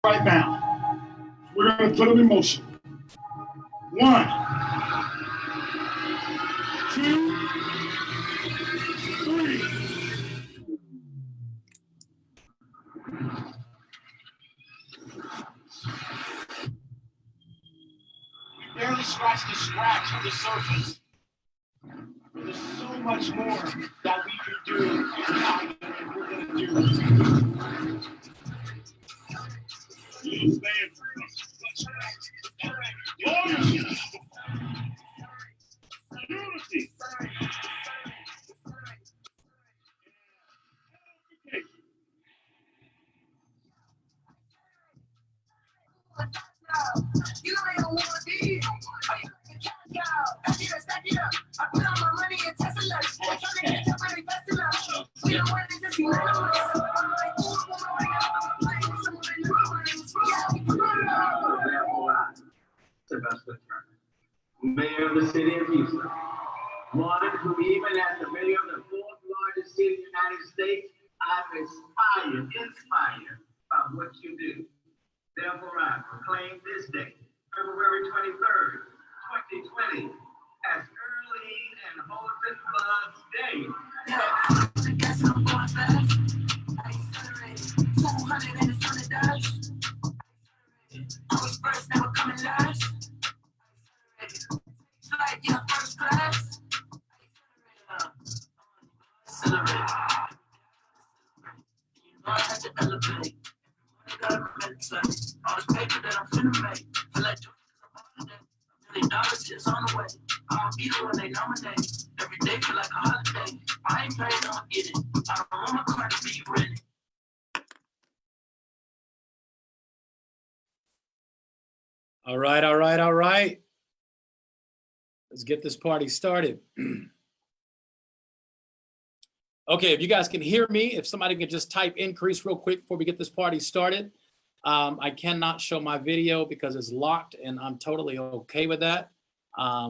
right now. We're going to put them in motion. 1, 2, 3. We barely scratched the scratch on the surface. There's so much more that we can do and we're going to do. Unity. You ain't want these. I stack it up. I put all my money in Tesla. I'm trying to get up really fast enough. We don't want to just Sylvester Turner, mayor of the city of Houston, one who even as the mayor of the 4th largest city in the United States, I'm inspired by what you do. Therefore, I proclaim this day, February 23rd, 2020, as Early and Wholesome Buds Day. The gas and I'm going fast. I accelerated. 200 and it's on the dash. I was first, now I'm coming last. Flight, yeah, first class. Accelerate. You know I had to elevate. I gotta meditate. All this paper that I'm finna make. Feel like $1 million is on the way. I'ma be the one they nominate. Every day feel like a holiday. I ain't paying on it. I don't want my car to be ready. All right, all right, all right. Let's get this party started. Okay, if you guys can hear me, if somebody could just type increase real quick before we get this party started. I cannot show my video because it's locked and I'm totally okay with that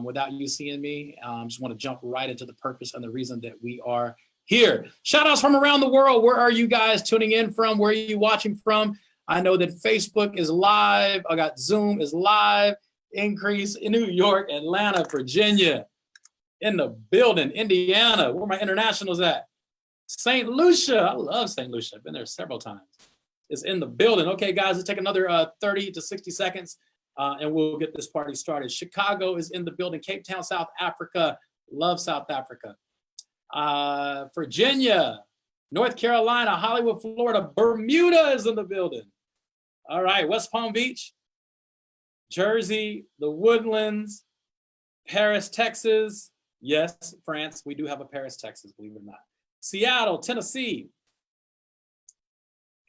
without you seeing me. Just want to jump right into the purpose and the reason that we are here. Shout outs from around the world. Where are you guys tuning in from? Where are you watching from? I know that Facebook is live. I got Zoom is live. Increase in New York, Atlanta, Virginia, in the building, Indiana. Where my internationals at? St. Lucia. I love St. Lucia. I've been there several times. It's in the building. Okay, guys, let's take another 30 to 60 seconds and we'll get this party started. Chicago is in the building. Cape Town, South Africa. Love South Africa. Virginia, North Carolina, Hollywood, Florida. Bermuda is in the building. All right, West Palm Beach, Jersey, the Woodlands, Paris, Texas. Yes, France. We do have a Paris, Texas, believe it or not. Seattle, Tennessee.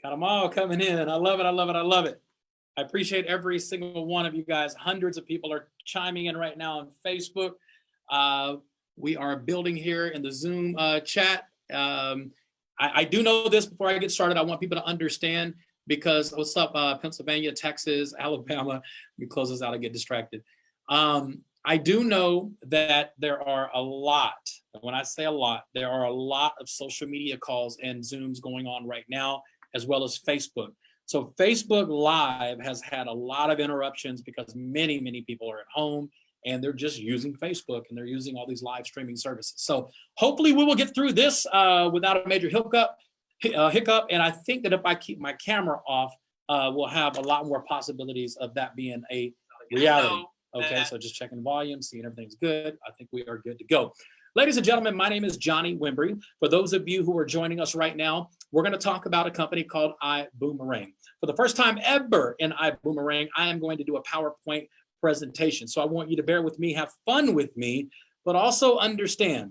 Got them all coming in. I love it. I love it. I love it. I appreciate every single one of you guys. Hundreds of people are chiming in right now on Facebook. We are building here in the Zoom chat. I do know this before I get started. I want people to understand because what's up, Pennsylvania, Texas, Alabama. Let me close this out and get distracted. I do know that there are a lot, and when I say a lot, there are a lot of social media calls and Zooms going on right now, as well as Facebook. So Facebook Live has had a lot of interruptions because many, many people are at home and they're just using Facebook and they're using all these live streaming services. So hopefully we will get through this without a major hiccup. And I think that if I keep my camera off, we'll have a lot more possibilities of that being a reality. Okay, so just checking volume, seeing everything's good. I think we are good to go. Ladies and gentlemen, my name is Johnny Wimbrey. For those of you who are joining us right now, we're going to talk about a company called iBoomerang. For the first time ever in iBoomerang, I am going to do a PowerPoint presentation. So I want you to bear with me, have fun with me, but also understand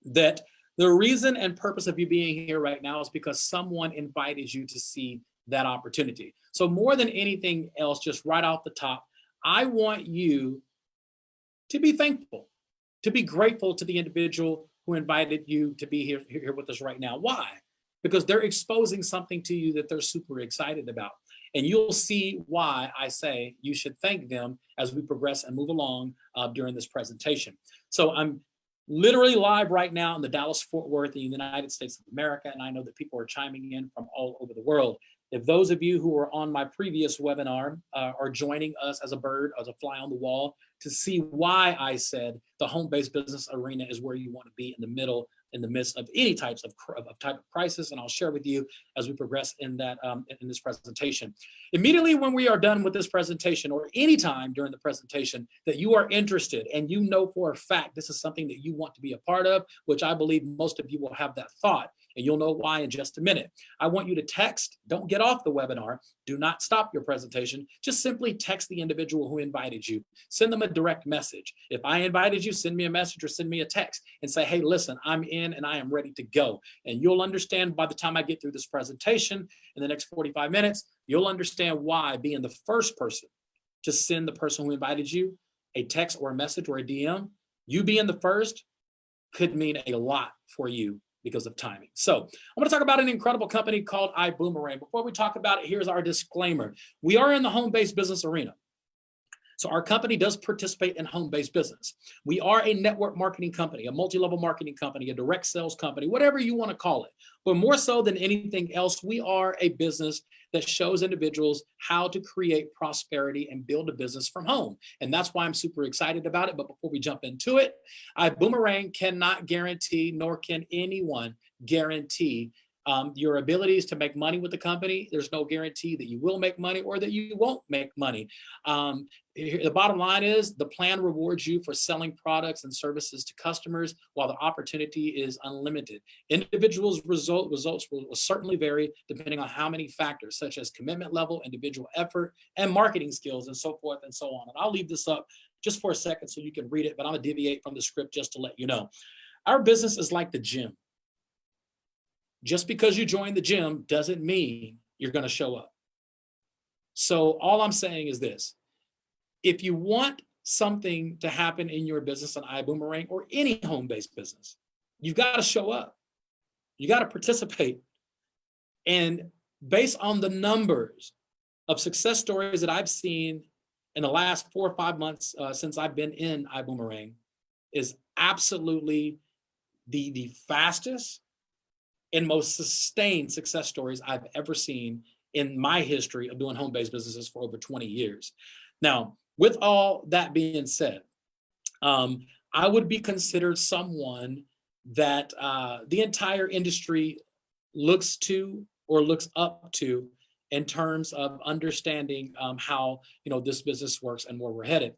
that the reason and purpose of you being here right now is because someone invited you to see that opportunity. So more than anything else, just right off the top, I want you to be thankful, to be grateful to the individual who invited you to be here with us right now. Why? Because they're exposing something to you that they're super excited about. And you'll see why I say you should thank them as we progress and move along during this presentation. So I'm literally live right now in the Dallas-Fort Worth in the United States of America, and I know that people are chiming in from all over the world. If those of you who were on my previous webinar are joining us as a bird, as a fly on the wall, to see why I said the home-based business arena is where you want to be in the middle, in the midst of any type of crisis, and I'll share with you as we progress in that in this presentation. Immediately when we are done with this presentation, or anytime during the presentation that you are interested and you know for a fact this is something that you want to be a part of, which I believe most of you will have that thought, and you'll know why in just a minute. I want you to text, don't get off the webinar, do not stop your presentation, just simply text the individual who invited you. Send them a direct message. If I invited you, send me a message or send me a text and say, hey, listen, I'm in and I am ready to go. And you'll understand by the time I get through this presentation in the next 45 minutes, you'll understand why being the first person to send the person who invited you a text or a message or a DM, you being the first could mean a lot for you because of timing. So I'm going to talk about an incredible company called iBoomerang. Before we talk about it, here's our disclaimer. We are in the home-based business arena. So our company does participate in home-based business. We are a network marketing company, a multi-level marketing company, a direct sales company, whatever you want to call it. But more so than anything else, we are a business that shows individuals how to create prosperity and build a business from home. And that's why I'm super excited about it. But before we jump into it, iBoomerang cannot guarantee, nor can anyone guarantee your abilities to make money with the company. There's no guarantee that you will make money or that you won't make money. The bottom line is the plan rewards you for selling products and services to customers while the opportunity is unlimited. Individuals' results will certainly vary depending on how many factors, such as commitment level, individual effort, and marketing skills, and so forth and so on. And I'll leave this up just for a second so you can read it, but I'm gonna deviate from the script just to let you know. Our business is like the gym. Just because you join the gym doesn't mean you're going to show up. So all I'm saying is this. If you want something to happen in your business on iBoomerang or any home-based business, you've got to show up. You got to participate. And based on the numbers of success stories that I've seen in the last 4 or 5 months since I've been in iBoomerang, is absolutely the fastest and most sustained success stories I've ever seen in my history of doing home-based businesses for over 20 years. Now, with all that being said, I would be considered someone that the entire industry looks to or looks up to in terms of understanding how this business works and where we're headed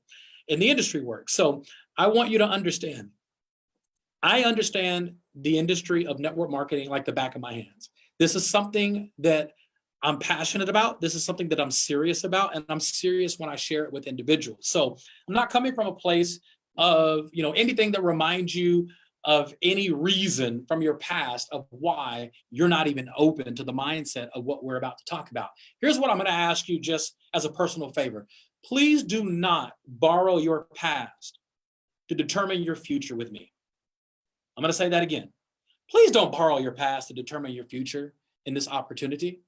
and the industry works. So I want you to understand, I understand the industry of network marketing like the back of my hands. This is something that I'm passionate about. This is something that I'm serious about, and I'm serious when I share it with individuals. So I'm not coming from a place of anything that reminds you of any reason from your past of why you're not even open to the mindset of what we're about to talk about. Here's what I'm going to ask you just as a personal favor. Please do not borrow your past to determine your future with me. I'm going to say that again. Please don't borrow your past to determine your future in this opportunity,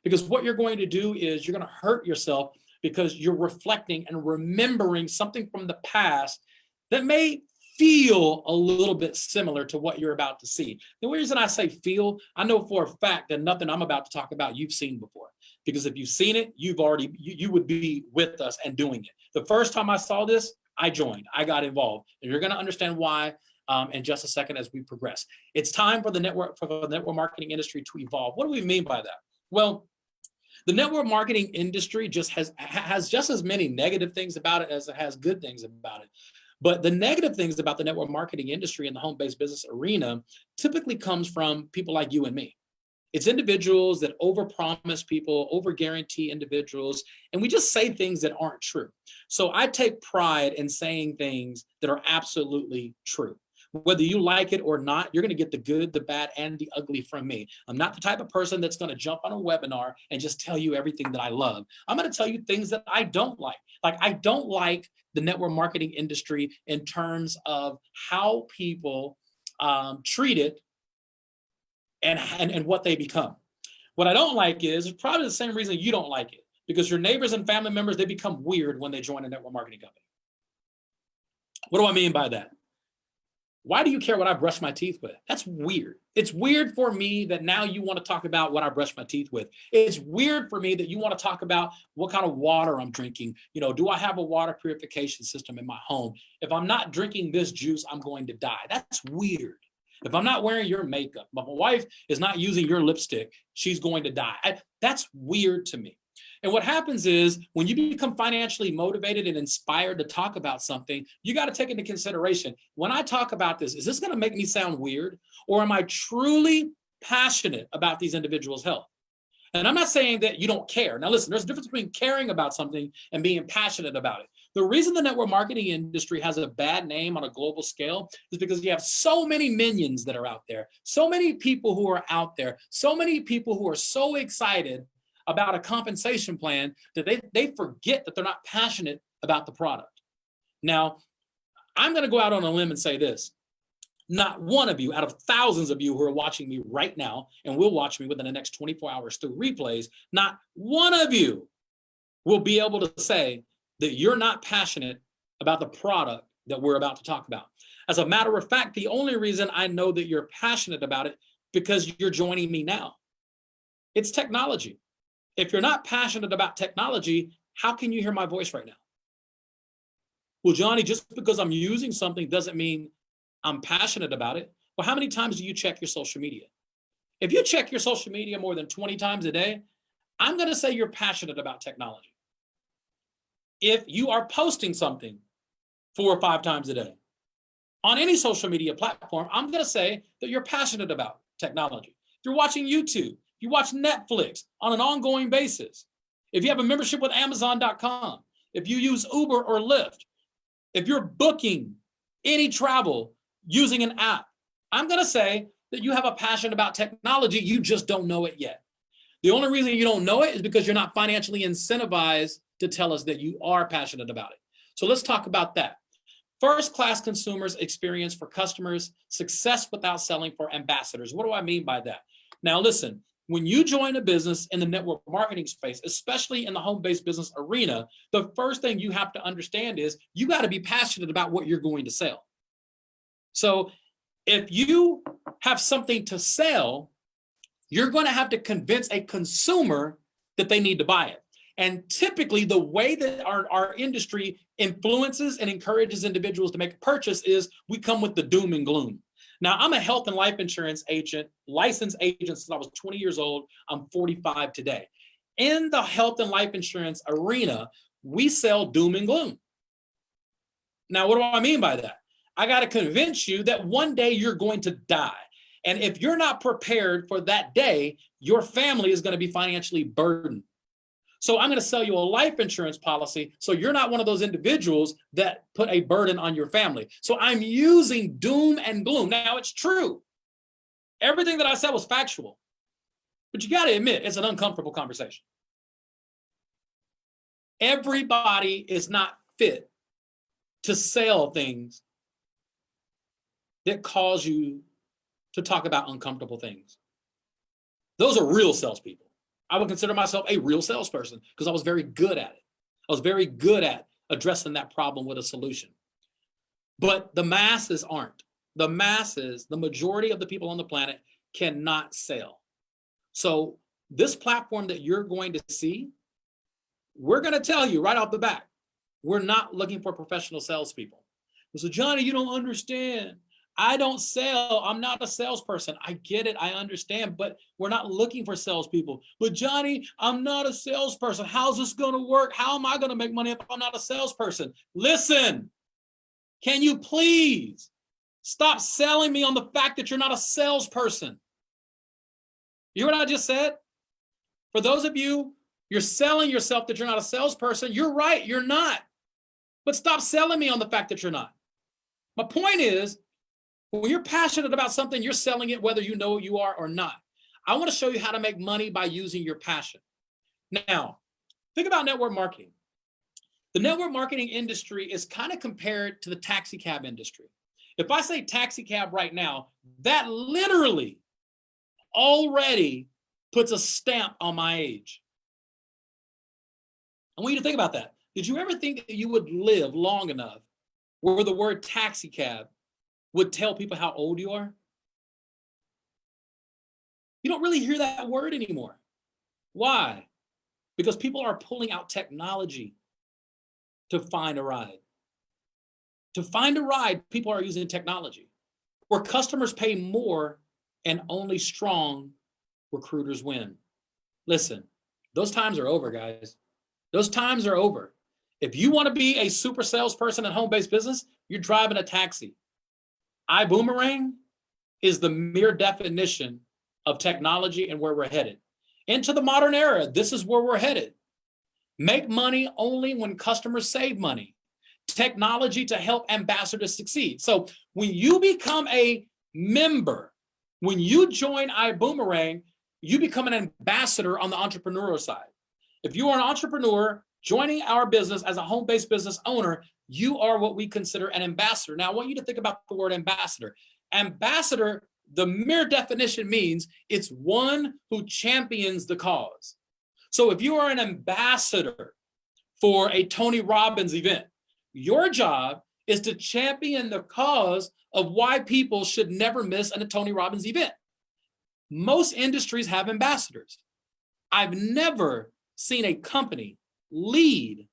because what you're going to do is you're going to hurt yourself because you're reflecting and remembering something from the past that may feel a little bit similar to what you're about to see. The reason I say feel, I know for a fact that nothing I'm about to talk about you've seen before, because if you've seen it, you would be with us and doing it. The first time I saw this, I joined, I got involved, and you're going to understand why in just a second as we progress. It's time for the network marketing industry to evolve. What do we mean by that? Well, the network marketing industry just has just as many negative things about it as it has good things about it. But the negative things about the network marketing industry and the home-based business arena typically comes from people like you and me. It's individuals that overpromise people, over-guarantee individuals, and we just say things that aren't true. So I take pride in saying things that are absolutely true. Whether you like it or not, you're going to get the good, the bad, and the ugly from me. I'm not the type of person that's going to jump on a webinar and just tell you everything that I love. I'm going to tell you things that I don't like. Like, I don't like the network marketing industry in terms of how people treat it and what they become. What I don't like is probably the same reason you don't like it, because your neighbors and family members, they become weird when they join a network marketing company. What do I mean by that? Why do you care what I brush my teeth with? That's weird. It's weird for me that now you want to talk about what I brush my teeth with. It's weird for me that you want to talk about what kind of water I'm drinking. You know, do I have a water purification system in my home? If I'm not drinking this juice, I'm going to die. That's weird. If I'm not wearing your makeup, if my wife is not using your lipstick, she's going to die. That's weird to me. And what happens is when you become financially motivated and inspired to talk about something, you got to take into consideration, when I talk about this, is this going to make me sound weird? Or am I truly passionate about these individuals' health? And I'm not saying that you don't care. Now, listen, there's a difference between caring about something and being passionate about it. The reason the network marketing industry has a bad name on a global scale is because you have so many minions that are out there, so many people who are out there, so many people who are so excited about a compensation plan that they forget that they're not passionate about the product. Now, I'm going to go out on a limb and say this. Not one of you out of thousands of you who are watching me right now and will watch me within the next 24 hours through replays, not one of you will be able to say that you're not passionate about the product that we're about to talk about. As a matter of fact, the only reason I know that you're passionate about it because you're joining me now. It's technology. If you're not passionate about technology, how can you hear my voice right now? Well, Johnny, just because I'm using something doesn't mean I'm passionate about it. Well, how many times do you check your social media? If you check your social media more than 20 times a day, I'm going to say you're passionate about technology. If you are posting something 4 or 5 times a day on any social media platform, I'm going to say that you're passionate about technology. If you're watching YouTube, if you watch Netflix on an ongoing basis, if you have a membership with Amazon.com, if you use Uber or Lyft, if you're booking any travel using an app, I'm going to say that you have a passion about technology. You just don't know it yet. The only reason you don't know it is because you're not financially incentivized to tell us that you are passionate about it. So let's talk about that. First-class consumers experience for customers, success without selling for ambassadors. What do I mean by that? Now, listen, when you join a business in the network marketing space, especially in the home-based business arena, the first thing you have to understand is you got to be passionate about what you're going to sell. So if you have something to sell, you're going to have to convince a consumer that they need to buy it. And typically the way that our industry influences and encourages individuals to make a purchase is we come with the doom and gloom. Now, I'm a health and life insurance agent, licensed agent since I was 20 years old. I'm 45 today. In the health and life insurance arena, we sell doom and gloom. Now, what do I mean by that? I got to convince you that one day you're going to die. And if you're not prepared for that day, your family is going to be financially burdened. So I'm going to sell you a life insurance policy so you're not one of those individuals that put a burden on your family. So I'm using doom and gloom. Now, it's true. Everything that I said was factual. But you got to admit, it's an uncomfortable conversation. Everybody is not fit to sell things that cause you to talk about uncomfortable things. Those are real salespeople. I would consider myself a real salesperson because I was very good at it. I was very good at addressing that problem with a solution. But the masses aren't. The masses, the majority of the people on the planet cannot sell. So this platform that you're going to see, we're going to tell you right off the bat, we're not looking for professional salespeople. So Johnny, you don't understand. I don't sell. I'm not a salesperson. I get it. I understand, but we're not looking for salespeople. But Johnny, I'm not a salesperson. How's this going to work? How am I going to make money if I'm not a salesperson? Listen, can you please stop selling me on the fact that you're not a salesperson? You hear what I just said? For those of you, you're selling yourself that you're not a salesperson. You're right. You're not. But stop selling me on the fact that you're not. My point is, when you're passionate about something, you're selling it whether you know you are or not. I want to show you how to make money by using your passion. Now, think about network marketing. The network marketing industry is kind of compared to the taxi cab industry. If I say taxi cab right now, that literally already puts a stamp on my age. I want you to think about that. Did you ever think that you would live long enough where the word taxi cab would tell people how old you are? You don't really hear that word anymore. Why? Because people are pulling out technology to find a ride. To find a ride, people are using technology. Where customers pay more and only strong recruiters win. Listen, those times are over, guys. Those times are over. If you want to be a super salesperson in home-based business, you're driving a taxi. iBoomerang is the mere definition of technology and where we're headed. Into the modern era, this is where we're headed. Make money only when customers save money. Technology to help ambassadors succeed. So when you become a member, when you join iBoomerang, you become an ambassador on the entrepreneurial side. If you are an entrepreneur joining our business as a home-based business owner, you are what we consider an ambassador. Now, I want you to think about the word ambassador. Ambassador, the mere definition means it's one who champions the cause. So if you are an ambassador for a Tony Robbins event, your job is to champion the cause of why people should never miss a Tony Robbins event. Most industries have ambassadors. I've never seen a company lead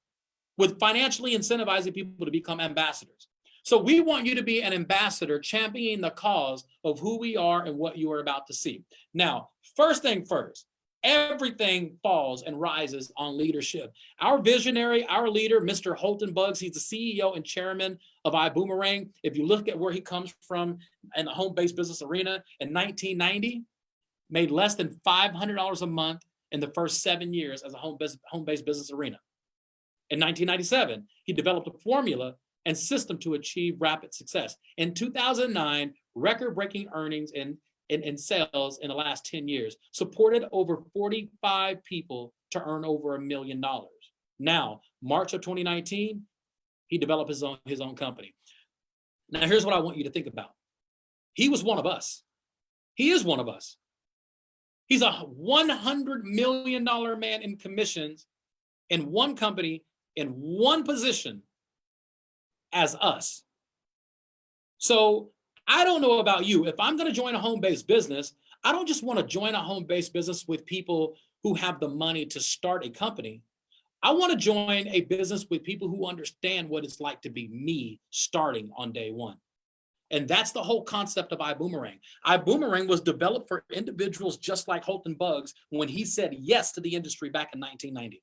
with financially incentivizing people to become ambassadors. So we want you to be an ambassador championing the cause of who we are and what you are about to see. Now, first thing first, everything falls and rises on leadership. Our visionary, our leader, Mr. Holton Buggs, he's the CEO and chairman of iBoomerang. If you look at where he comes from in the home-based business arena, in 1990, made less than $500 a month in the first 7 years as a home-based business arena. In 1997, he developed a formula and system to achieve rapid success. In 2009, record-breaking earnings in sales in the last 10 years, supported over 45 people to earn over $1 million. Now, March of 2019, he developed his own company. Now, here's what I want you to think about. He was one of us. He is one of us. He's a $100 million man in commissions in one company, in one position as us. So I don't know about you. If I'm going to join a home-based business, I don't just want to join a home-based business with people who have the money to start a company. I want to join a business with people who understand what it's like to be me starting on day one. And that's the whole concept of iBoomerang. iBoomerang was developed for individuals just like Holton Buggs when he said yes to the industry back in 1990.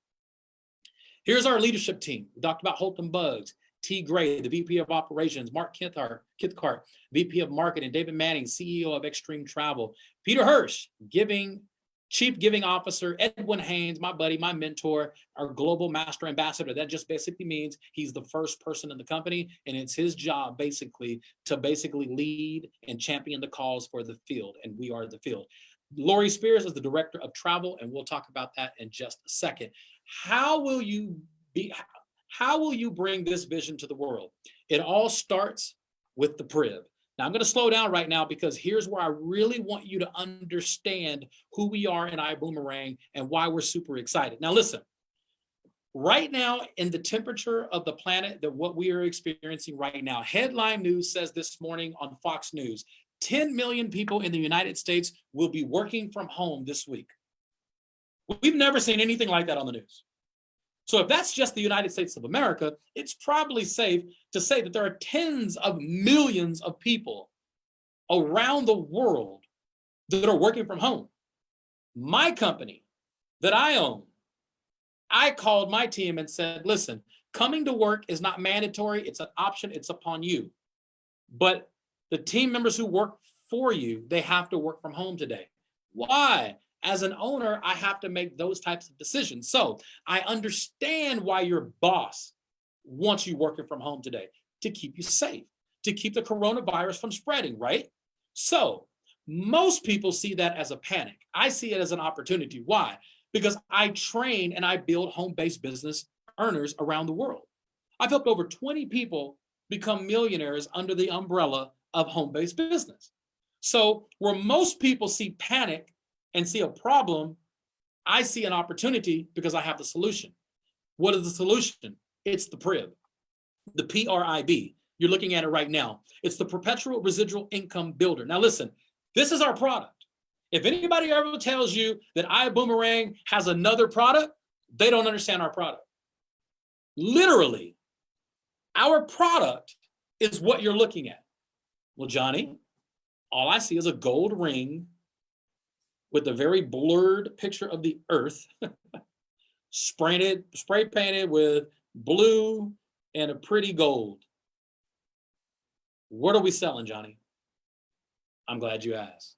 Here's our leadership team. We talked about Holton Buggs, T. Gray, the VP of Operations, Mark Kithcart, VP of Marketing, David Manning, CEO of Extreme Travel, Peter Hirsch, Chief Giving Officer, Edwin Haynes, my buddy, my mentor, our Global Master Ambassador. That just basically means he's the first person in the company, and it's his job to lead and champion the cause for the field, and we are the field. Lori Spears is the Director of Travel, and we'll talk about that in just a second. How will you bring this vision to the world? It all starts with the PRIV. Now, I'm going to slow down right now because here's where I really want you to understand who we are in iBoomerang and why we're super excited. Now, listen, right now in the temperature of the planet, that what we are experiencing right now, headline news says this morning on Fox News, 10 million people in the United States will be working from home this week. We've never seen anything like that on the news. So if that's just the United States of America, it's probably safe to say that there are tens of millions of people around the world that are working from home. My company that I own, I called my team and said, listen, coming to work is not mandatory. It's an option. It's upon you. But the team members who work for you, they have to work from home today. Why? As an owner, I have to make those types of decisions. So I understand why your boss wants you working from home today, to keep you safe, to keep the coronavirus from spreading, right? So most people see that as a panic. I see it as an opportunity. Why? Because I train and I build home-based business earners around the world. I've helped over 20 people become millionaires under the umbrella of home-based business. So where most people see panic and see a problem, I see an opportunity because I have the solution. What is the solution? It's the PRIV, the PRIV. You're looking at it right now. It's the Perpetual Residual Income Builder. Now listen, this is our product. If anybody ever tells you that iBoomerang has another product, they don't understand our product. Literally, our product is what you're looking at. Well, Johnny, all I see is a gold ring with a very blurred picture of the earth, spray painted with blue and a pretty gold. What are we selling, Johnny? I'm glad you asked.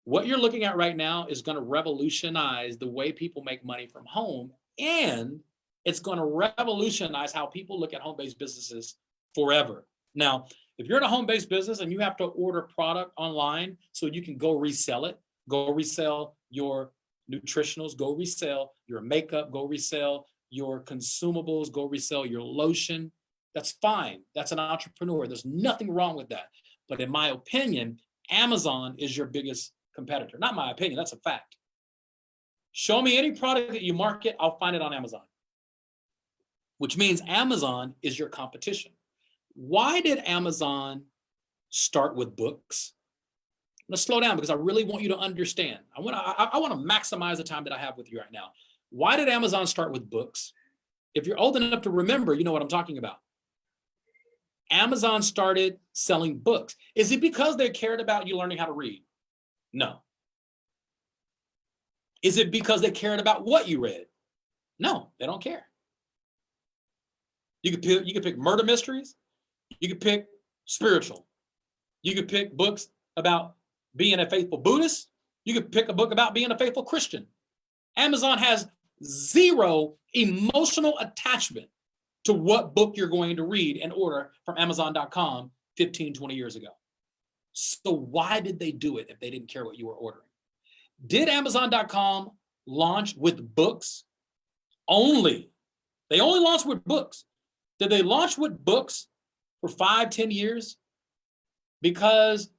What you're looking at right now is going to revolutionize the way people make money from home, and it's going to revolutionize how people look at home-based businesses forever. Now, if you're in a home-based business and you have to order product online so you can go resell it, go resell your nutritionals, go resell your makeup, go resell your consumables, go resell your lotion, that's fine. That's an entrepreneur. There's nothing wrong with that. But in my opinion, Amazon is your biggest competitor. Not my opinion, that's a fact. Show me any product that you market, I'll find it on Amazon. Which means Amazon is your competition. Why did Amazon start with books? Let's slow down because I really want you to understand. I want to maximize the time that I have with you right now. Why did Amazon start with books? If you're old enough to remember, you know what I'm talking about. Amazon started selling books. Is it because they cared about you learning how to read? No. Is it because they cared about what you read? No, they don't care. You could pick murder mysteries. You could pick spiritual. You could pick books about being a faithful Buddhist. You could pick a book about being a faithful Christian. Amazon has zero emotional attachment to what book you're going to read and order from Amazon.com 15, 20 years ago. So why did they do it if they didn't care what you were ordering? Did Amazon.com launch with books only? They only launched with books. Did they launch with books for 5, 10 years because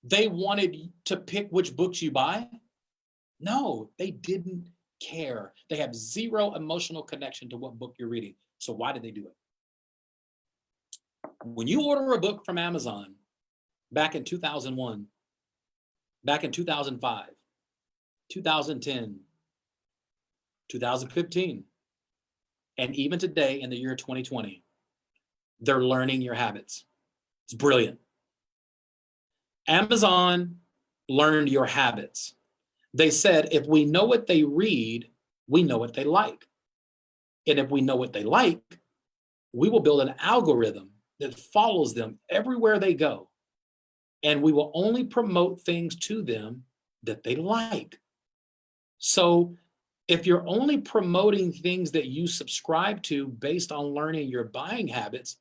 they wanted to pick which books you buy? No, they didn't care. They have zero emotional connection to what book you're reading. So why did they do it? When you order a book from Amazon back in 2001, back in 2005, 2010, 2015, and even today in the year 2020, they're learning your habits. It's brilliant. Amazon learned your habits. They said, if we know what they read, we know what they like. And if we know what they like, we will build an algorithm that follows them everywhere they go. And we will only promote things to them that they like. So if you're only promoting things that you subscribe to based on learning your buying habits,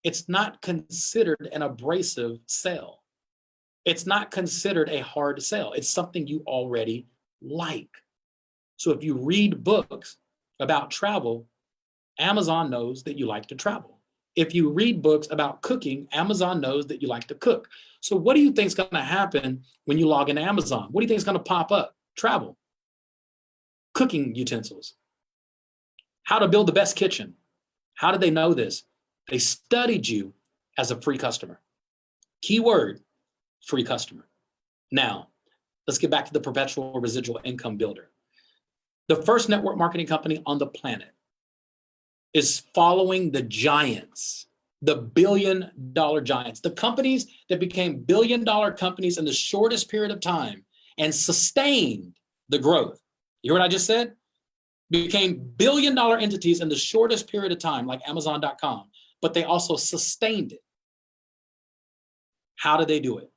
it's not considered an abrasive sale. It's not considered a hard sell. It's something you already like. So if you read books about travel, Amazon knows that you like to travel. If you read books about cooking, Amazon knows that you like to cook. So what do you think is going to happen when you log into Amazon? What do you think is going to pop up? Travel, cooking utensils, how to build the best kitchen. How did they know this? They studied you as a free customer. Keyword, free customer. Now, let's get back to the Perpetual Residual Income Builder. The first network marketing company on the planet is following the giants, the billion-dollar giants, the companies that became billion-dollar companies in the shortest period of time and sustained the growth. You hear what I just said? Became billion-dollar entities in the shortest period of time, like Amazon.com, but they also sustained it. How did they do it?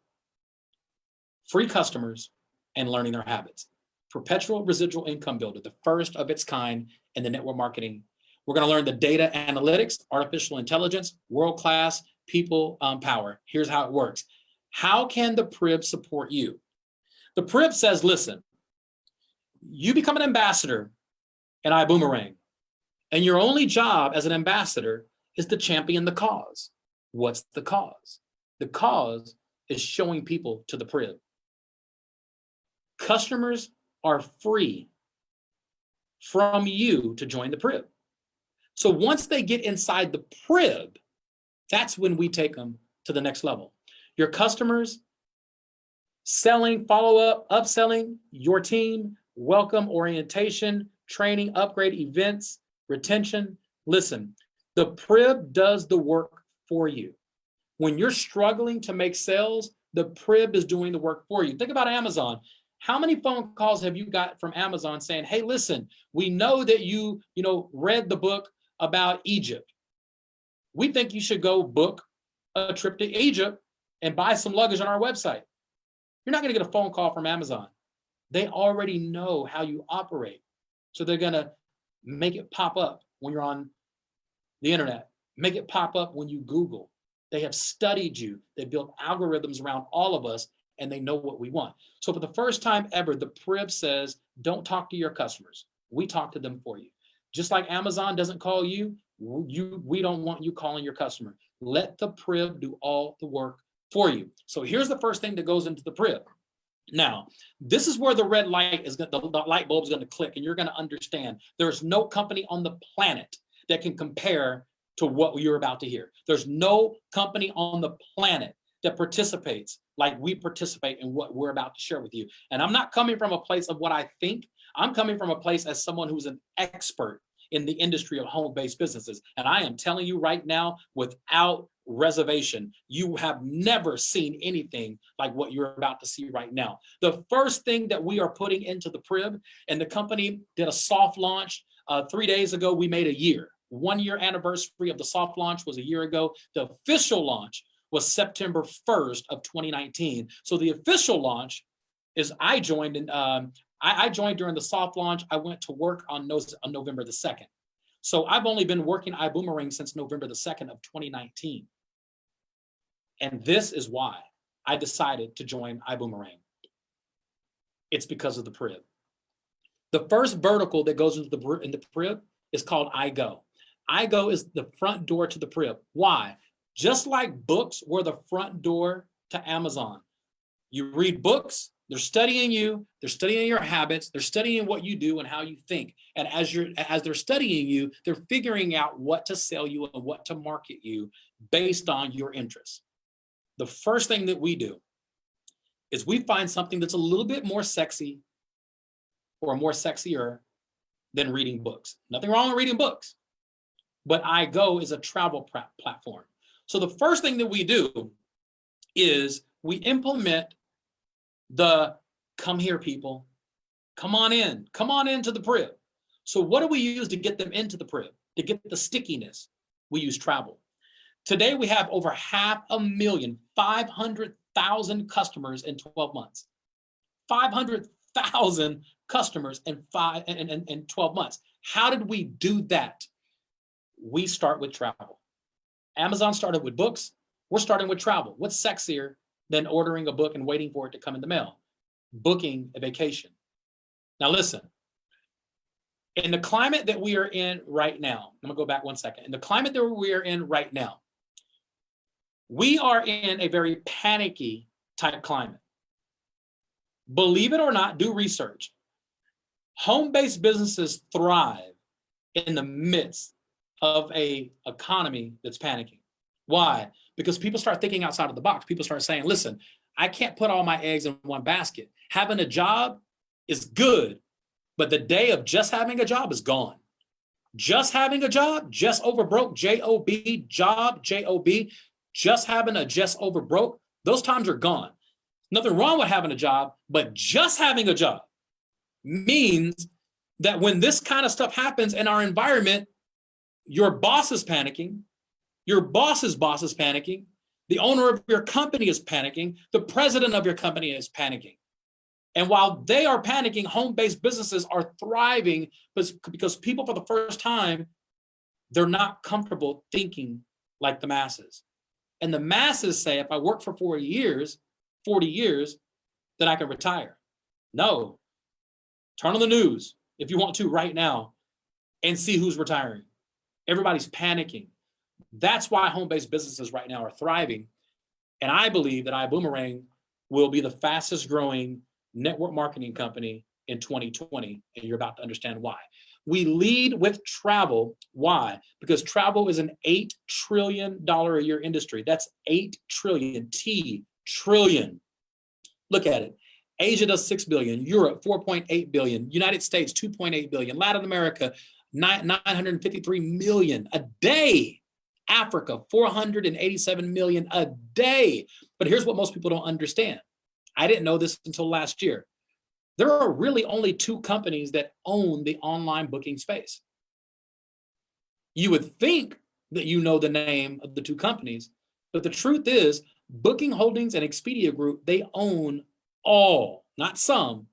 Free customers and learning their habits. Perpetual Residual Income Builder, the first of its kind in the network marketing. We're going to learn the data analytics, artificial intelligence, world-class people power. Here's how it works. How can the PRIB support you? The PRIB says, listen, you become an ambassador in iBoomerang, and your only job as an ambassador is to champion the cause. What's the cause? The cause is showing people to the PRIB. Customers are free from you to join the PRIB. So once they get inside the PRIB, That's when we take them to the next level. Your customers, selling, follow up, upselling, your team, welcome, orientation, training, upgrade, events, retention. Listen, the Prib does the work for you. When you're struggling to make sales, the Prib is doing the work for you. Think about Amazon. How many phone calls have you got from Amazon saying, hey, listen, we know that you read the book about Egypt. We think you should go book a trip to Egypt and buy some luggage on our website. You're not going to get a phone call from Amazon. They already know how you operate. So they're going to make it pop up when you're on the internet, make it pop up when you Google. They have studied you. They built algorithms around all of us, and they know what we want. So for the first time ever, the Prib says, don't talk to your customers. We talk to them for you. Just like Amazon doesn't call you, we don't want you calling your customer. Let the Prib do all the work for you. So here's the first thing that goes into the Prib. Now, this is where the red light is, the light bulb is going to click, and you're going to understand there's no company on the planet that can compare to what you're about to hear. There's no company on the planet that participates like we participate in what we're about to share with you. And I'm not coming from a place of what I think. I'm coming from a place as someone who's an expert in the industry of home-based businesses. And I am telling you right now, without reservation, you have never seen anything like what you're about to see right now. The first thing that we are putting into the Prib, and the company did a soft launch 3 days ago. We made a year. 1 year anniversary of the soft launch was a year ago. The official launch was September 1st of 2019. So the official launch is I joined during the soft launch. I went to work on November the 2nd. So I've only been working iBoomerang since November the 2nd of 2019. And this is why I decided to join iBoomerang. It's because of the Prib. The first vertical that goes into the Prib is called iGo. iGo is the front door to the Prib. Why? Just like books were the front door to Amazon. You read books, they're studying you, they're studying your habits, they're studying what you do and how you think. And as they're studying you, they're figuring out what to sell you and what to market you based on your interests. The first thing that we do is we find something that's a little bit more sexy or more sexier than reading books. Nothing wrong with reading books, but iGo is a travel platform. So the first thing that we do is we implement the come here, people, come on into the Prib. So what do we use to get them into the Prib? To get the stickiness, we use travel. Today we have over 500,000 customers in 12 months. 500,000 customers in 12 months. How did we do that? We start with travel. Amazon started with books. We're starting with travel. What's sexier than ordering a book and waiting for it to come in the mail? Booking a vacation. Now listen, in the climate that we are in right now, I'm gonna go back 1 second. In the climate that we are in right now, we are in a very panicky type climate. Believe it or not, do research. Home-based businesses thrive in the midst of an economy that's panicking. Why? Because people start thinking outside of the box. People start saying, listen, I can't put all my eggs in one basket. Having a job is good, but the day of just having a job is gone. Just having a job, just over broke, J-O-B, job, J-O-B, just having a just over broke, those times are gone. Nothing wrong with having a job, but just having a job means that when this kind of stuff happens in our environment, your boss is panicking, your boss's boss is panicking, the owner of your company is panicking, the president of your company is panicking. And while they are panicking, home-based businesses are thriving because people for the first time, they're not comfortable thinking like the masses. And the masses say, if I work for 40 years, then I can retire. No, turn on the news if you want to right now and see who's retiring. Everybody's panicking. That's why home-based businesses right now are thriving. And I believe that iBoomerang will be the fastest growing network marketing company in 2020, and you're about to understand why. We lead with travel. Why? Because travel is an $8 trillion a year industry. That's 8 trillion, trillion. Look at it. Asia does 6 billion, Europe 4.8 billion, United States 2.8 billion, Latin America 953 million a day, Africa 487 million a day. But here's what most people don't understand. I didn't know this until last year. There are really only 2 companies that own the online booking space. You would think that you know the name of the 2 companies, but the truth is Booking Holdings and Expedia Group, they own all, not some,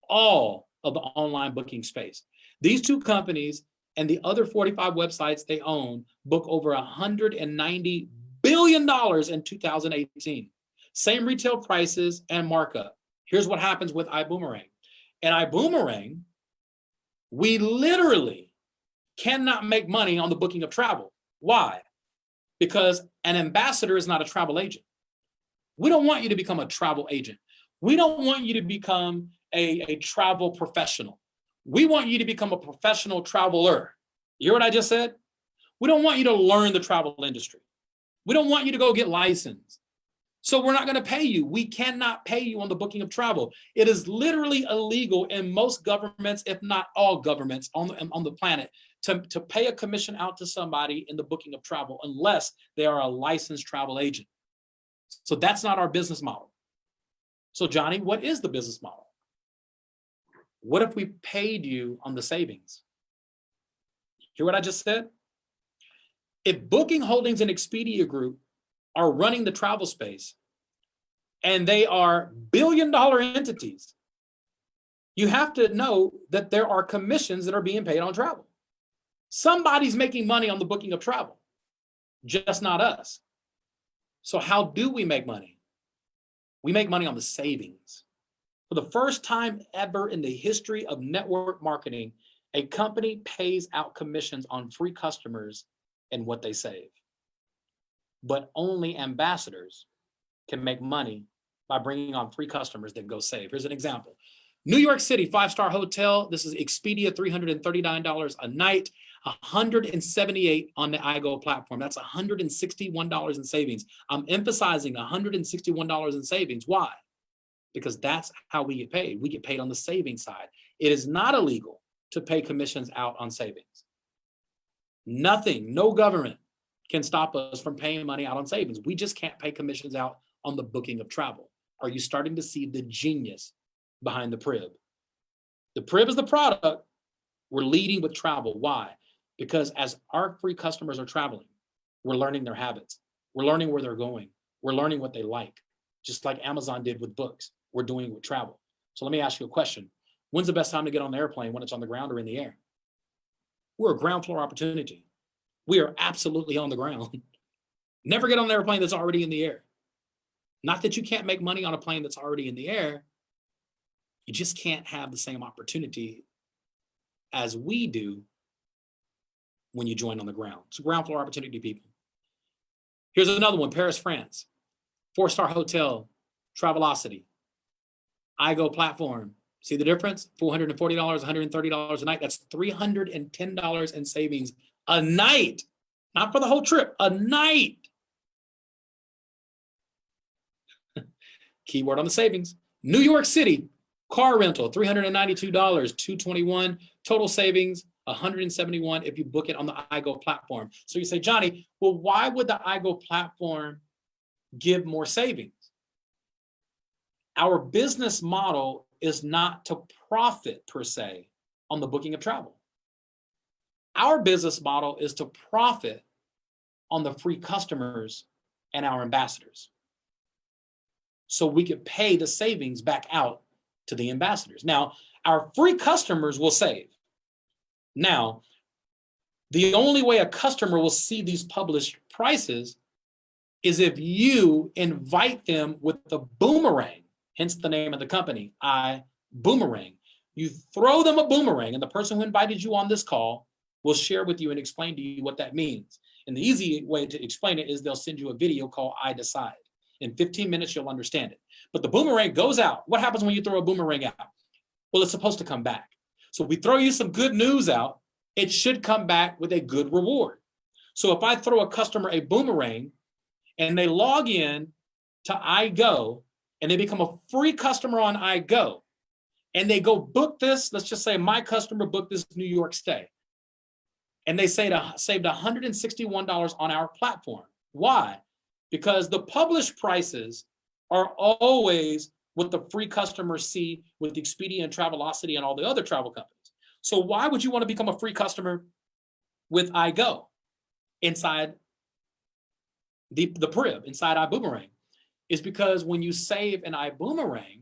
all of the online booking space. These 2 companies and the other 45 websites they own book over $190 billion in 2018. Same retail prices and markup. Here's what happens with iBoomerang. At iBoomerang, we literally cannot make money on the booking of travel. Why? Because an ambassador is not a travel agent. We don't want you to become a travel agent. We don't want you to become a travel professional. We want you to become a professional traveler. You hear what I just said? We don't want you to learn the travel industry. We don't want you to go get licensed. So we're not going to pay you. We cannot pay you on the booking of travel. It is literally illegal in most governments, if not all governments on the planet, to pay a commission out to somebody in the booking of travel unless they are a licensed travel agent. So that's not our business model. So Johnny, what is the business model? What if we paid you on the savings? Hear what I just said? If Booking Holdings and Expedia Group are running the travel space and they are billion-dollar entities, you have to know that there are commissions that are being paid on travel. Somebody's making money on the booking of travel, just not us. So how do we make money? We make money on the savings. For the first time ever in the history of network marketing, a company pays out commissions on free customers and what they save. But only ambassadors can make money by bringing on free customers that go save. Here's an example. New York City, 5-star hotel. This is Expedia, $339 a night, $178 on the iGo platform. That's $161 in savings. I'm emphasizing $161 in savings. Why? Because that's how we get paid. We get paid on the savings side. It is not illegal to pay commissions out on savings. Nothing, no government can stop us from paying money out on savings. We just can't pay commissions out on the booking of travel. Are you starting to see the genius behind the Prib? The Prib is the product. We're leading with travel. Why? Because as our free customers are traveling, we're learning their habits. We're learning where they're going. We're learning what they like, just like Amazon did with books. We're doing it with travel. So let me ask you a question. When's the best time to get on the airplane, when it's on the ground or in the air? We're a ground floor opportunity. We are absolutely on the ground. Never get on an airplane that's already in the air. Not that you can't make money on a plane that's already in the air. You just can't have the same opportunity as we do when you join on the ground. It's a ground floor opportunity, people. Here's another one, Paris, France. 4-star hotel, Travelocity. iGo platform. See the difference? $440, $130 a night. That's $310 in savings a night. Not for the whole trip, a night. Keyword on the savings. New York City, car rental, $392, $221. Total savings, $171 if you book it on the iGo platform. So you say, Johnny, well, why would the iGo platform give more savings? Our business model is not to profit per se on the booking of travel. Our business model is to profit on the free customers and our ambassadors. So we can pay the savings back out to the ambassadors. Now, our free customers will save. Now, the only way a customer will see these published prices is if you invite them with the boomerang, hence the name of the company, iBoomerang. You throw them a boomerang, and the person who invited you on this call will share with you and explain to you what that means. And the easy way to explain it is they'll send you a video called I Decide. In 15 minutes, you'll understand it. But the boomerang goes out. What happens when you throw a boomerang out? Well, it's supposed to come back. So we throw you some good news out, it should come back with a good reward. So if I throw a customer a boomerang and they log in to iGo and they become a free customer on iGo and they go book this, let's just say my customer booked this New York stay, and they saved $161 on our platform. Why? Because the published prices are always what the free customers see with Expedia and Travelocity and all the other travel companies. So why would you want to become a free customer with iGo inside the Prib, inside iBoomerang? Is because when you save an iBoomerang,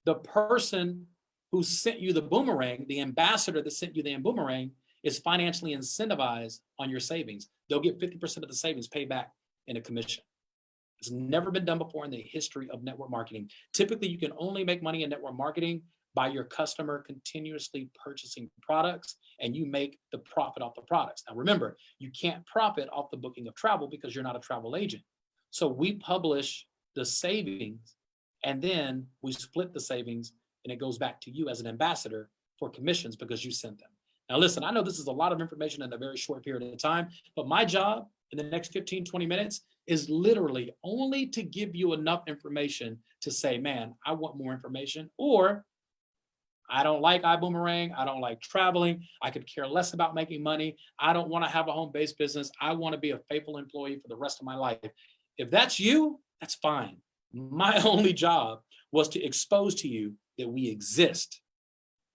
the person who sent you the boomerang, the ambassador that sent you the boomerang, is financially incentivized on your savings. They'll get 50% of the savings paid back in a commission. It's never been done before in the history of network marketing. Typically, you can only make money in network marketing by your customer continuously purchasing products, and you make the profit off the products. Now remember, you can't profit off the booking of travel because you're not a travel agent. So we publish the savings, and then we split the savings, and it goes back to you as an ambassador for commissions because you sent them. Now listen, I know this is a lot of information in a very short period of time, but my job in the next 15, 20 minutes is literally only to give you enough information to say, man, I want more information, or I don't like iBoomerang, I don't like traveling, I could care less about making money, I don't want to have a home-based business, I want to be a faithful employee for the rest of my life. If that's you, that's fine. My only job was to expose to you that we exist.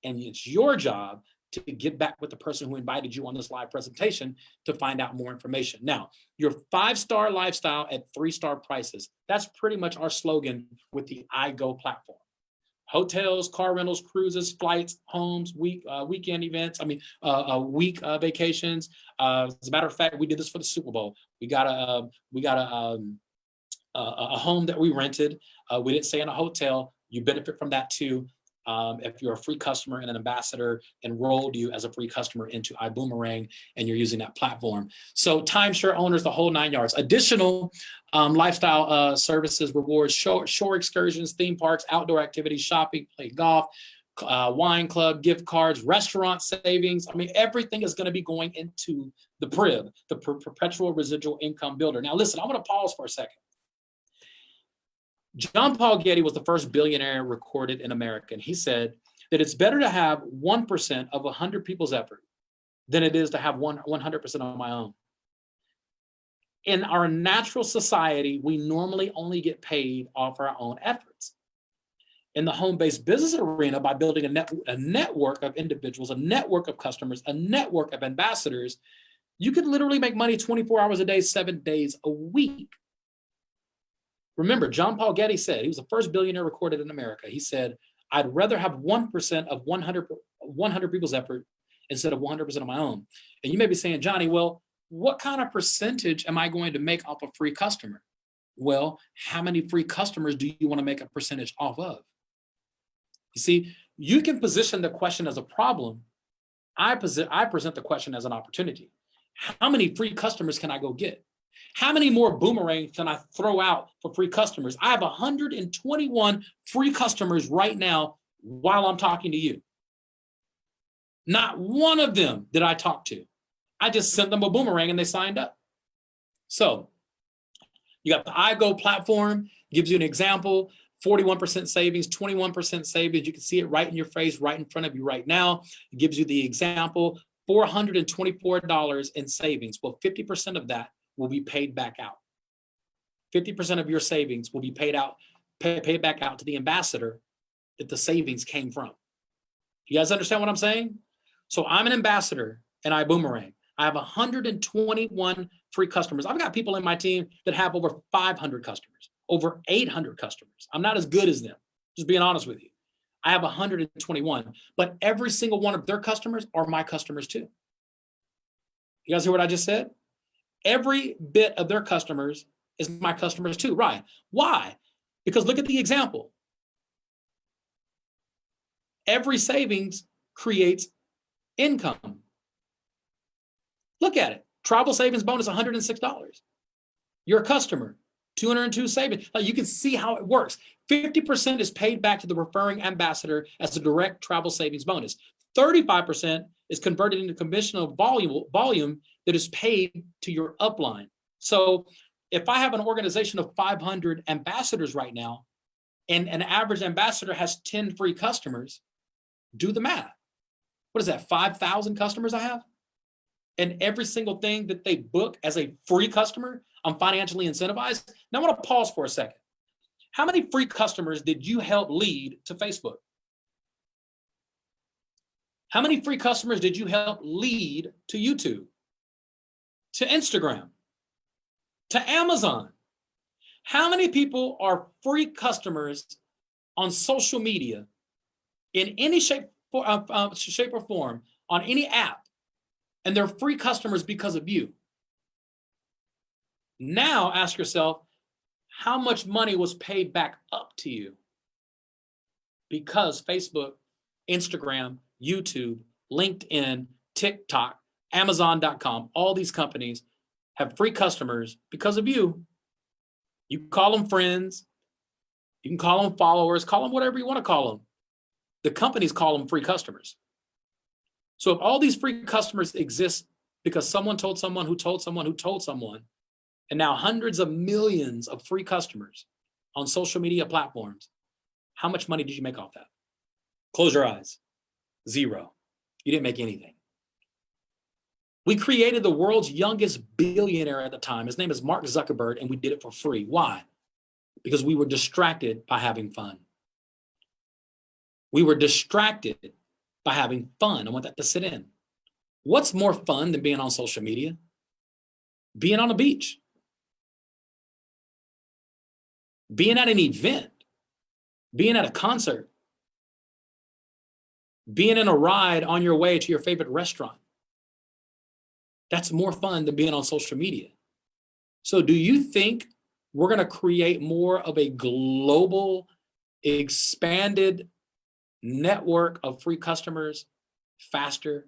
And it's your job to get back with the person who invited you on this live presentation to find out more information. Now, your 5-star lifestyle at 3-star prices. That's pretty much our slogan with the iGo platform. Hotels, car rentals, cruises, flights, homes, weekend events, week vacations. As a matter of fact, we did this for the Super Bowl. We got a home that we rented. We didn't stay in a hotel. You benefit from that too. If you're a free customer and an ambassador enrolled you as a free customer into iBoomerang and you're using that platform. So timeshare owners, the whole 9 yards. Additional lifestyle services, rewards, shore excursions, theme parks, outdoor activities, shopping, play golf, wine club, gift cards, restaurant savings. I mean, everything is going to be going into the PRIB, the Perpetual Residual Income Builder. Now listen, I'm going to pause for a second. John Paul Getty was the first billionaire recorded in America, and he said that it's better to have 1% of 100 people's effort than it is to have 100% on my own. In our natural society, we normally only get paid off our own efforts. In the home-based business arena, by building a network of individuals, a network of customers, a network of ambassadors, you could literally make money 24 hours a day, 7 days a week. Remember, John Paul Getty said, he was the first billionaire recorded in America. He said, I'd rather have 1% of 100 people's effort instead of 100% of my own. And you may be saying, Johnny, well, what kind of percentage am I going to make off a free customer? Well, how many free customers do you want to make a percentage off of? You see, you can position the question as a problem. I present the question as an opportunity. How many free customers can I go get? How many more boomerangs can I throw out for free customers? I have 121 free customers right now while I'm talking to you. Not one of them did I talk to. I just sent them a boomerang and they signed up. So you got the iGo platform, gives you an example, 41% savings, 21% savings. You can see it right in your face, right in front of you right now. It gives you the example, $424 in savings. Well, 50% of that will be paid back out. 50% of your savings will be paid back out to the ambassador that the savings came from. You guys understand what I'm saying? So I'm an ambassador and iBoomerang. I have 121 free customers. I've got people in my team that have over 500 customers, over 800 customers. I'm not as good as them, just being honest with you. I have 121, but every single one of their customers are my customers too. You guys hear what I just said? Every bit of their customers is my customers too, right? Why? Because look at the example. Every savings creates income. Look at it. Travel savings bonus, $106. You're a customer, 202 savings. Now you can see how it works. 50% is paid back to the referring ambassador as a direct travel savings bonus. 35% is converted into commissionable volume that is paid to your upline. So if I have an organization of 500 ambassadors right now, and an average ambassador has 10 free customers, do the math. What is that, 5,000 customers I have? And every single thing that they book as a free customer, I'm financially incentivized. Now I want to pause for a second. How many free customers did you help lead to Facebook? How many free customers did you help lead to YouTube, to Instagram, to Amazon? How many people are free customers on social media in any shape or form, on any app, and they're free customers because of you? Now ask yourself, how much money was paid back up to you because Facebook, Instagram, YouTube, LinkedIn, TikTok, Amazon.com, all these companies have free customers because of you. You call them friends, you can call them followers, call them whatever you want to call them. The companies call them free customers. So if all these free customers exist because someone told someone who told someone who told someone, and now hundreds of millions of free customers on social media platforms, how much money did you make off that? Close your eyes. Zero. You didn't make anything. We created the world's youngest billionaire at the time. His name is Mark Zuckerberg, and we did it for free. Why? Because we were distracted by having fun. We were distracted by having fun. I want that to sit in. What's more fun than being on social media? Being on a beach. Being at an event. Being at a concert. Being in a ride on your way to your favorite restaurant. That's more fun than being on social media. So do you think we're going to create more of a global, expanded network of free customers faster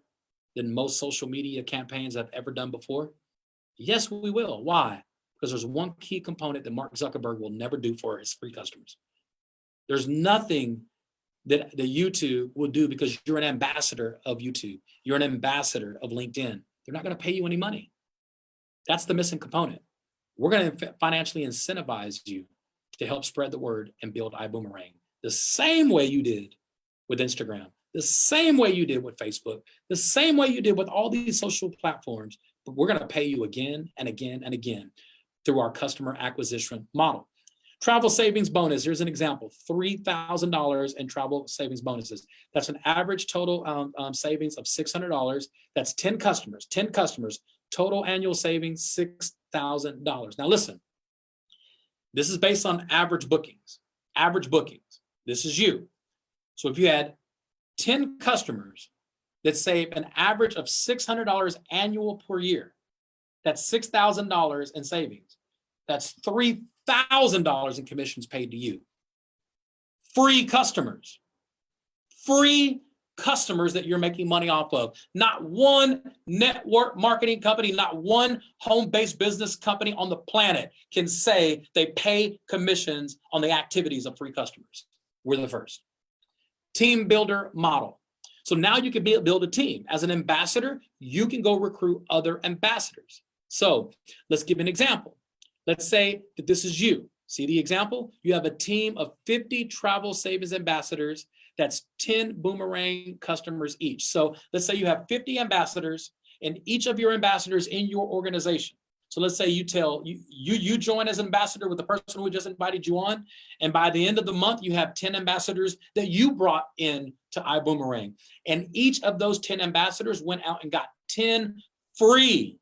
than most social media campaigns have ever done before? Yes, we will. Why? Because there's one key component that Mark Zuckerberg will never do for his free customers. There's nothing that the YouTube will do because you're an ambassador of YouTube. You're an ambassador of LinkedIn. They're not going to pay you any money. That's the missing component. We're going to financially incentivize you to help spread the word and build iBoomerang the same way you did with Instagram, the same way you did with Facebook, the same way you did with all these social platforms. But we're going to pay you again and again and again through our customer acquisition model. Travel savings bonus. Here's an example, $3,000 in travel savings bonuses. That's an average total savings of $600. That's 10 customers, total annual savings, $6,000. Now listen, this is based on average bookings. This is you. So if you had 10 customers that save an average of $600 annual per year, that's $6,000 in savings. That's $3,000 in commissions paid to you. Free customers that you're making money off of. Not one network marketing company, not one home-based business company on the planet can say they pay commissions on the activities of free customers. We're the first. Team builder model. So now you can build a team. As an ambassador, you can go recruit other ambassadors. So let's give an example. Let's say that this is you. See the example? You have a team of 50 travel savings ambassadors. That's 10 Boomerang customers each. So let's say you have 50 ambassadors, and each of your ambassadors in your organization. So let's say you join as an ambassador with the person who just invited you on, and by the end of the month, you have 10 ambassadors that you brought in to iBoomerang. And each of those 10 ambassadors went out and got 10 free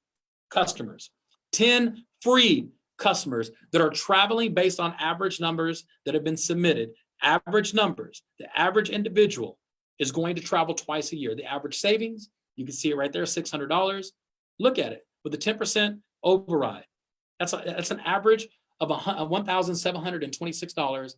customers. 10 free customers that are traveling based on average numbers that have been submitted. Average numbers. The average individual is going to travel twice a year. The average savings, you can see it right there, $600. Look at it with a 10% override. That's an average of $1,726.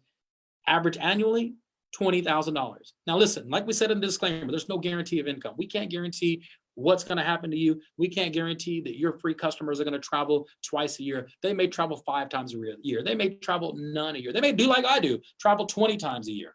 Average annually, $20,000. Now listen, like we said in the disclaimer, there's no guarantee of income. We can't guarantee what's going to happen to you. We can't guarantee that your free customers are going to travel twice a year. They may travel 5 times a year. They may travel none a year. They may do like I do, travel 20 times a year.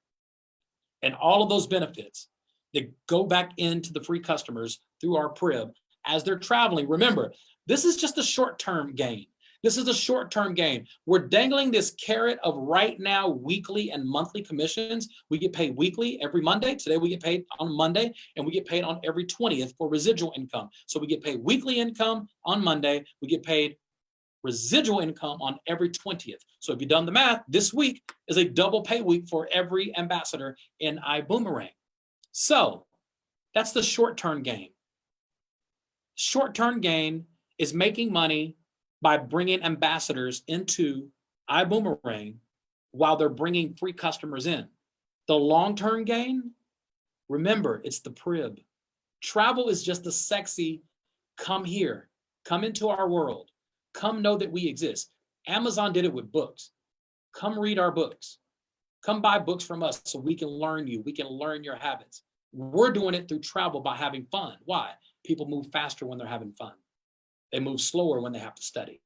And all of those benefits that go back into the free customers through our Prib as they're traveling. Remember, this is just a short-term gain. This is a short-term gain. We're dangling this carrot of right now weekly and monthly commissions. We get paid weekly every Monday. Today we get paid on Monday, and we get paid on every 20th for residual income. So we get paid weekly income on Monday. We get paid residual income on every 20th. So if you've done the math, this week is a double pay week for every ambassador in iBoomerang. So that's the short-term gain. Short-term gain is making money by bringing ambassadors into iBoomerang while they're bringing free customers in. The long-term gain, remember, it's the Prib. Travel is just a sexy, come here, come into our world, come know that we exist. Amazon did it with books. Come read our books. Come buy books from us so we can learn you. We can learn your habits. We're doing it through travel by having fun. Why? People move faster when they're having fun. They move slower when they have to study.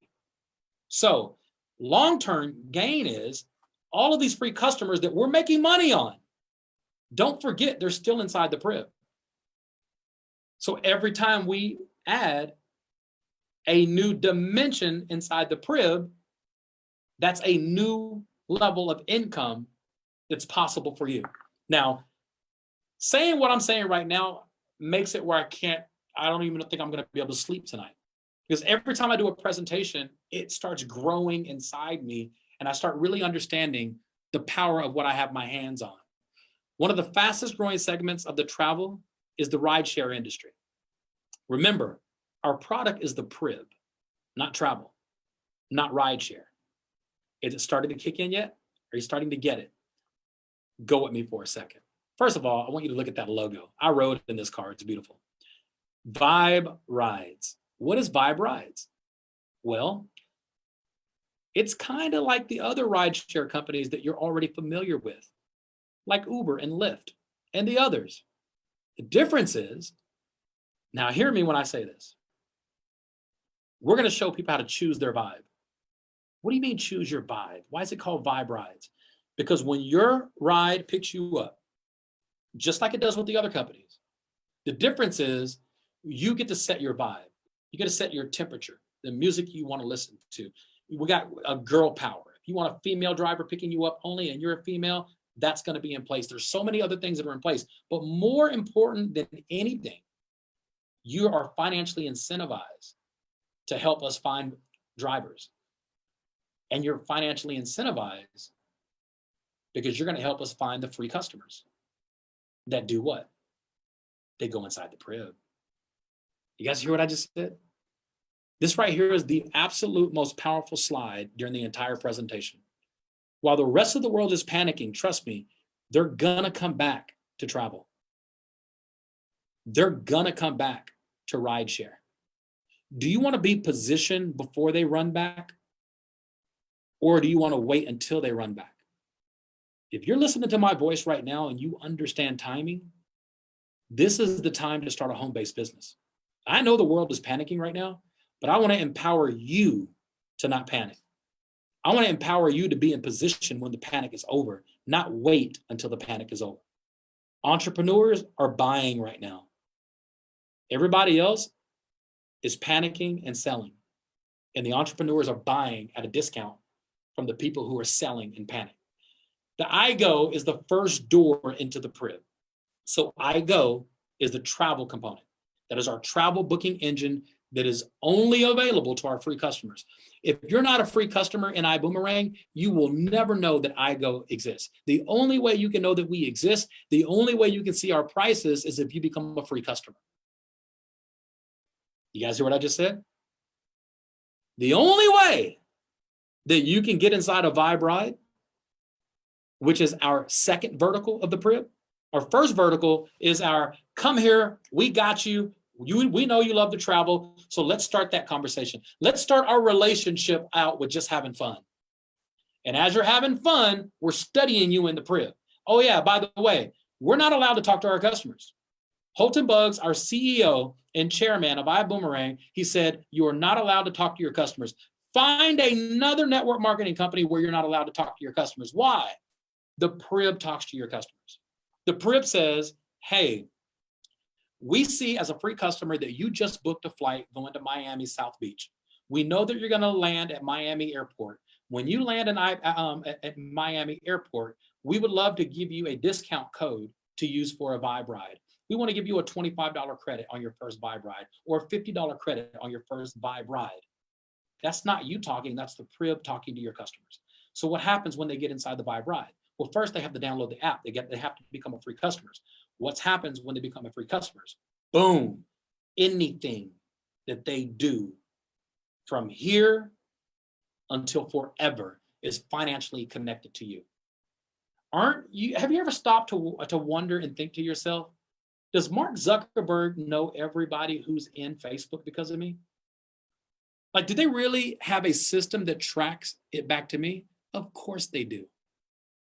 So long-term gain is all of these free customers that we're making money on. Don't forget, they're still inside the Prib. So every time we add a new dimension inside the Prib, that's a new level of income that's possible for you. Now, saying what I'm saying right now makes it where I don't even think I'm going to be able to sleep tonight. Because every time I do a presentation, it starts growing inside me, and I start really understanding the power of what I have my hands on. One of the fastest growing segments of the travel is the rideshare industry. Remember, our product is the Prib, not travel, not rideshare. Is it starting to kick in yet? Are you starting to get it? Go with me for a second. First of all, I want you to look at that logo. I wrote in this car, it's beautiful. Vibe Rides. What is Vibe Rides? Well, it's kind of like the other rideshare companies that you're already familiar with, like Uber and Lyft and the others. The difference is, now hear me when I say this, we're going to show people how to choose their vibe. What do you mean choose your vibe? Why is it called Vibe Rides? Because when your ride picks you up, just like it does with the other companies, the difference is you get to set your vibe. You get to set your temperature, the music you want to listen to. We got a girl power. If you want a female driver picking you up only and you're a female, that's going to be in place. There's so many other things that are in place. But more important than anything, you are financially incentivized to help us find drivers. And you're financially incentivized because you're going to help us find the free customers that do what? They go inside the Prib. You guys hear what I just said? This right here is the absolute most powerful slide during the entire presentation. While the rest of the world is panicking, trust me, they're gonna come back to travel. They're gonna come back to rideshare. Do you want to be positioned before they run back? Or do you want to wait until they run back? If you're listening to my voice right now and you understand timing, this is the time to start a home-based business. I know the world is panicking right now, but I want to empower you to not panic. I want to empower you to be in position when the panic is over, not wait until the panic is over. Entrepreneurs are buying right now. Everybody else is panicking and selling. And the entrepreneurs are buying at a discount from the people who are selling in panic. The iGo is the first door into the Prib. So iGo is the travel component. That is our travel booking engine that is only available to our free customers. If you're not a free customer in iBoomerang, you will never know that iGo exists. The only way you can know that we exist, the only way you can see our prices is if you become a free customer. You guys hear what I just said? The only way that you can get inside a Vibe Ride, which is our second vertical of the Prib. Our first vertical is our come here, we got you. We know you love to travel, so let's start that conversation. Let's start our relationship out with just having fun. And as you're having fun, we're studying you in the Prib. Oh yeah, by the way, we're not allowed to talk to our customers. Holton Buggs, our CEO and chairman of iBoomerang, he said, you are not allowed to talk to your customers. Find another network marketing company where you're not allowed to talk to your customers. Why? The Prib talks to your customers. The Prib says, hey, We see as a free customer that you just booked a flight going to Miami South Beach. We know that you're going to land at Miami Airport. When you land at Miami Airport, we would love to give you a discount code to use for a Vibe ride. We want to give you a $25 credit on your first Vibe ride or a $50 credit on your first Vibe ride. That's not you talking, that's the Prib talking to your customers. So what happens when they get inside the Vibe ride? Well, first they have to download the app. They have to become a free customers. What happens when they become a free customers? Boom, anything that they do from here until forever is financially connected to you. Have you ever stopped to wonder and think to yourself, does Mark Zuckerberg know everybody who's in Facebook because of me? Like, do they really have a system that tracks it back to me? Of course they do.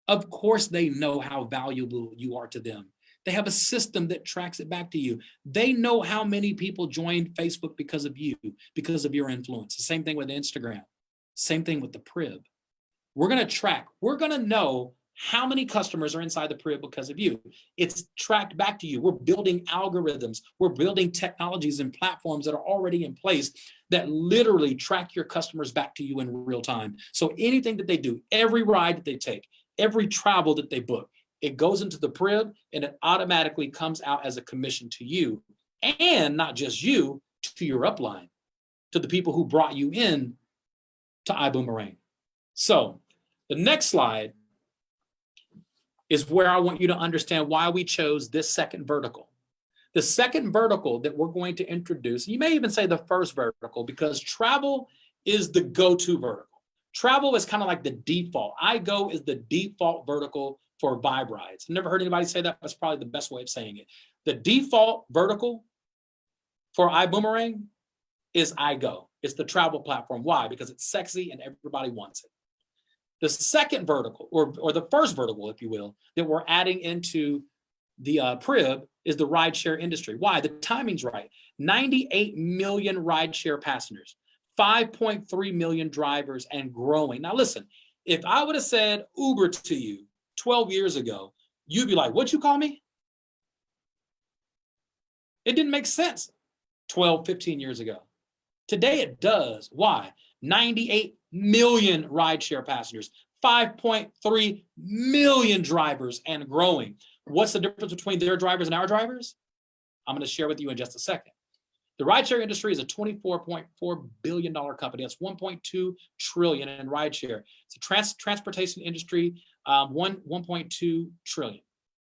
Of course they know how valuable you are to them. They have a system that tracks it back to you. They know how many people joined Facebook because of you, because of your influence. The same thing with Instagram. Same thing with the Prib. We're going to track. We're going to know how many customers are inside the Prib because of you. It's tracked back to you. We're building algorithms. We're building technologies and platforms that are already in place that literally track your customers back to you in real time. So anything that they do, every ride that they take, every travel that they book, it goes into the Prib and it automatically comes out as a commission to you, and not just you, to your upline, to the people who brought you in to iBoomerang. So the next slide is where I want you to understand why we chose this second vertical. The second vertical that we're going to introduce, you may even say the first vertical, because travel is the go-to vertical. Travel is kind of like the default. iGo is the default vertical for Vibe rides. I've never heard anybody say that. That's probably the best way of saying it. The default vertical for iBoomerang is iGo. It's the travel platform. Why? Because it's sexy and everybody wants it. The second vertical, or the first vertical, if you will, that we're adding into the Prib is the rideshare industry. Why? The timing's right. 98 million rideshare passengers, 5.3 million drivers and growing. Now listen, if I would have said Uber to you 12 years ago, you'd be like, what'd you call me? It didn't make sense 12, 15 years ago. Today it does. Why? 98 million rideshare passengers, 5.3 million drivers and growing. What's the difference between their drivers and our drivers? I'm going to share with you in just a second. The rideshare industry is a $24.4 billion company. That's 1.2 trillion in rideshare. It's a transportation industry, 1.2 trillion.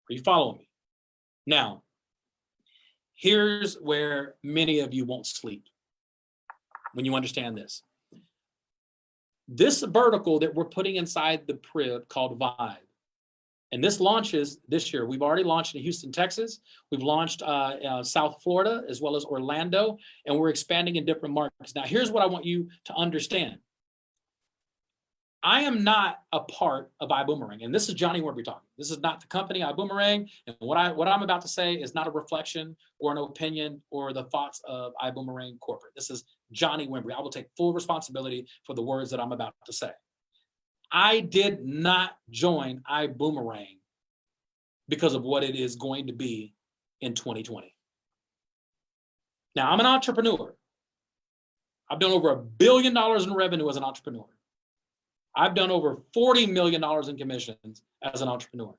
Are you following me? Now, here's where many of you won't sleep when you understand this. This vertical that we're putting inside the Prib called Vibe, and this launches this year. We've already launched in Houston, Texas. We've launched South Florida as well as Orlando, and we're expanding in different markets. Now, here's what I want you to understand. I am not a part of iBoomerang, and this is Johnny Wimbrey talking. This is not the company iBoomerang, and what I'm about to say is not a reflection or an opinion or the thoughts of iBoomerang corporate. This is Johnny Wimbrey. I will take full responsibility for the words that I'm about to say. I did not join iBoomerang because of what it is going to be in 2020. Now, I'm an entrepreneur. I've done over $1 billion in revenue as an entrepreneur. I've done over $40 million in commissions as an entrepreneur.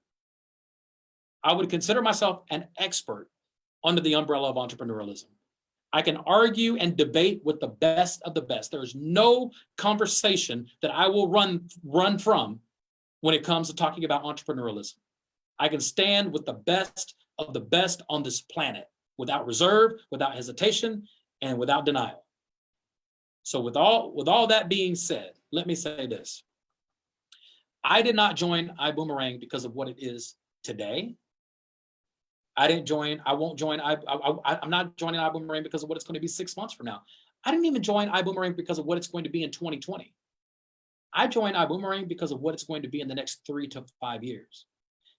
I would consider myself an expert under the umbrella of entrepreneurialism. I can argue and debate with the best of the best. There's no conversation that I will run from when it comes to talking about entrepreneurialism. I can stand with the best of the best on this planet without reserve, without hesitation, and without denial. So with all that being said, let me say this. I did not join iBoomerang because of what it is today. I won't join, I'm not joining iBoomerang because of what it's going to be 6 months from now. I didn't even join iBoomerang because of what it's going to be in 2020. I joined iBoomerang because of what it's going to be in the next 3 to 5 years.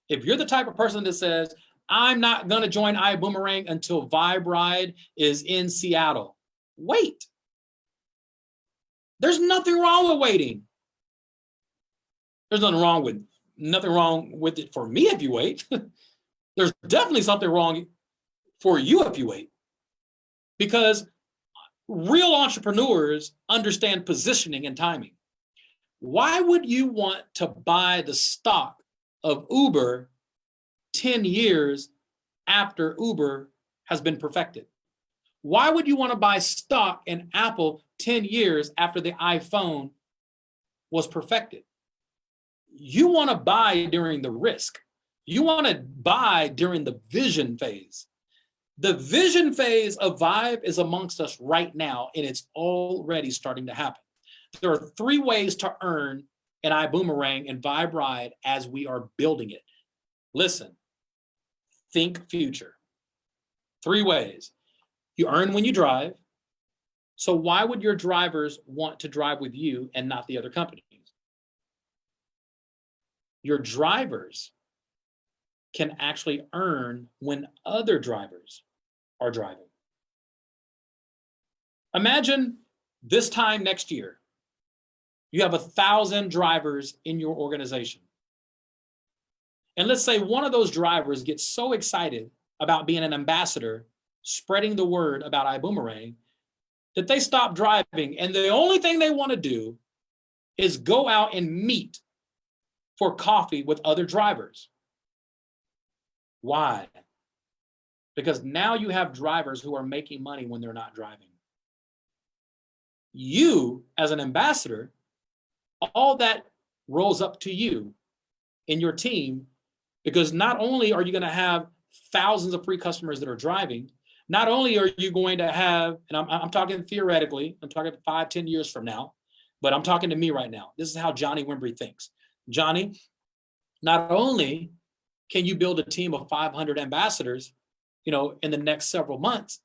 If you're the type of person that says, I'm not going to join iBoomerang until Vibe Ride is in Seattle, wait. There's nothing wrong with waiting. There's nothing wrong with it for me if you wait. There's definitely something wrong for you if you wait, because real entrepreneurs understand positioning and timing. Why would you want to buy the stock of Uber 10 years after Uber has been perfected? Why would you want to buy stock in Apple 10 years after the iPhone was perfected? You want to buy during the risk. You want to buy during the vision phase. The vision phase of Vibe is amongst us right now, and it's already starting to happen. There are 3 ways to earn an iBoomerang and Vibe Ride as we are building it. Listen, think future. 3 ways. You earn when you drive. So why would your drivers want to drive with you and not the other companies? Your drivers can actually earn when other drivers are driving. Imagine this time next year, you have 1,000 drivers in your organization. And let's say one of those drivers gets so excited about being an ambassador, spreading the word about iBoomerang, that they stop driving. And the only thing they want to do is go out and meet for coffee with other drivers. Why? Because now you have drivers who are making money when they're not driving. You, as an ambassador, all that rolls up to you in your team, because not only are you going to have thousands of free customers that are driving, not only are you going to have, and I'm talking theoretically, I'm talking 5-10 years from now, but I'm talking to me right now. This is how Johnny Wimbrey thinks. Johnny, not only can you build a team of 500 ambassadors, in the next several months,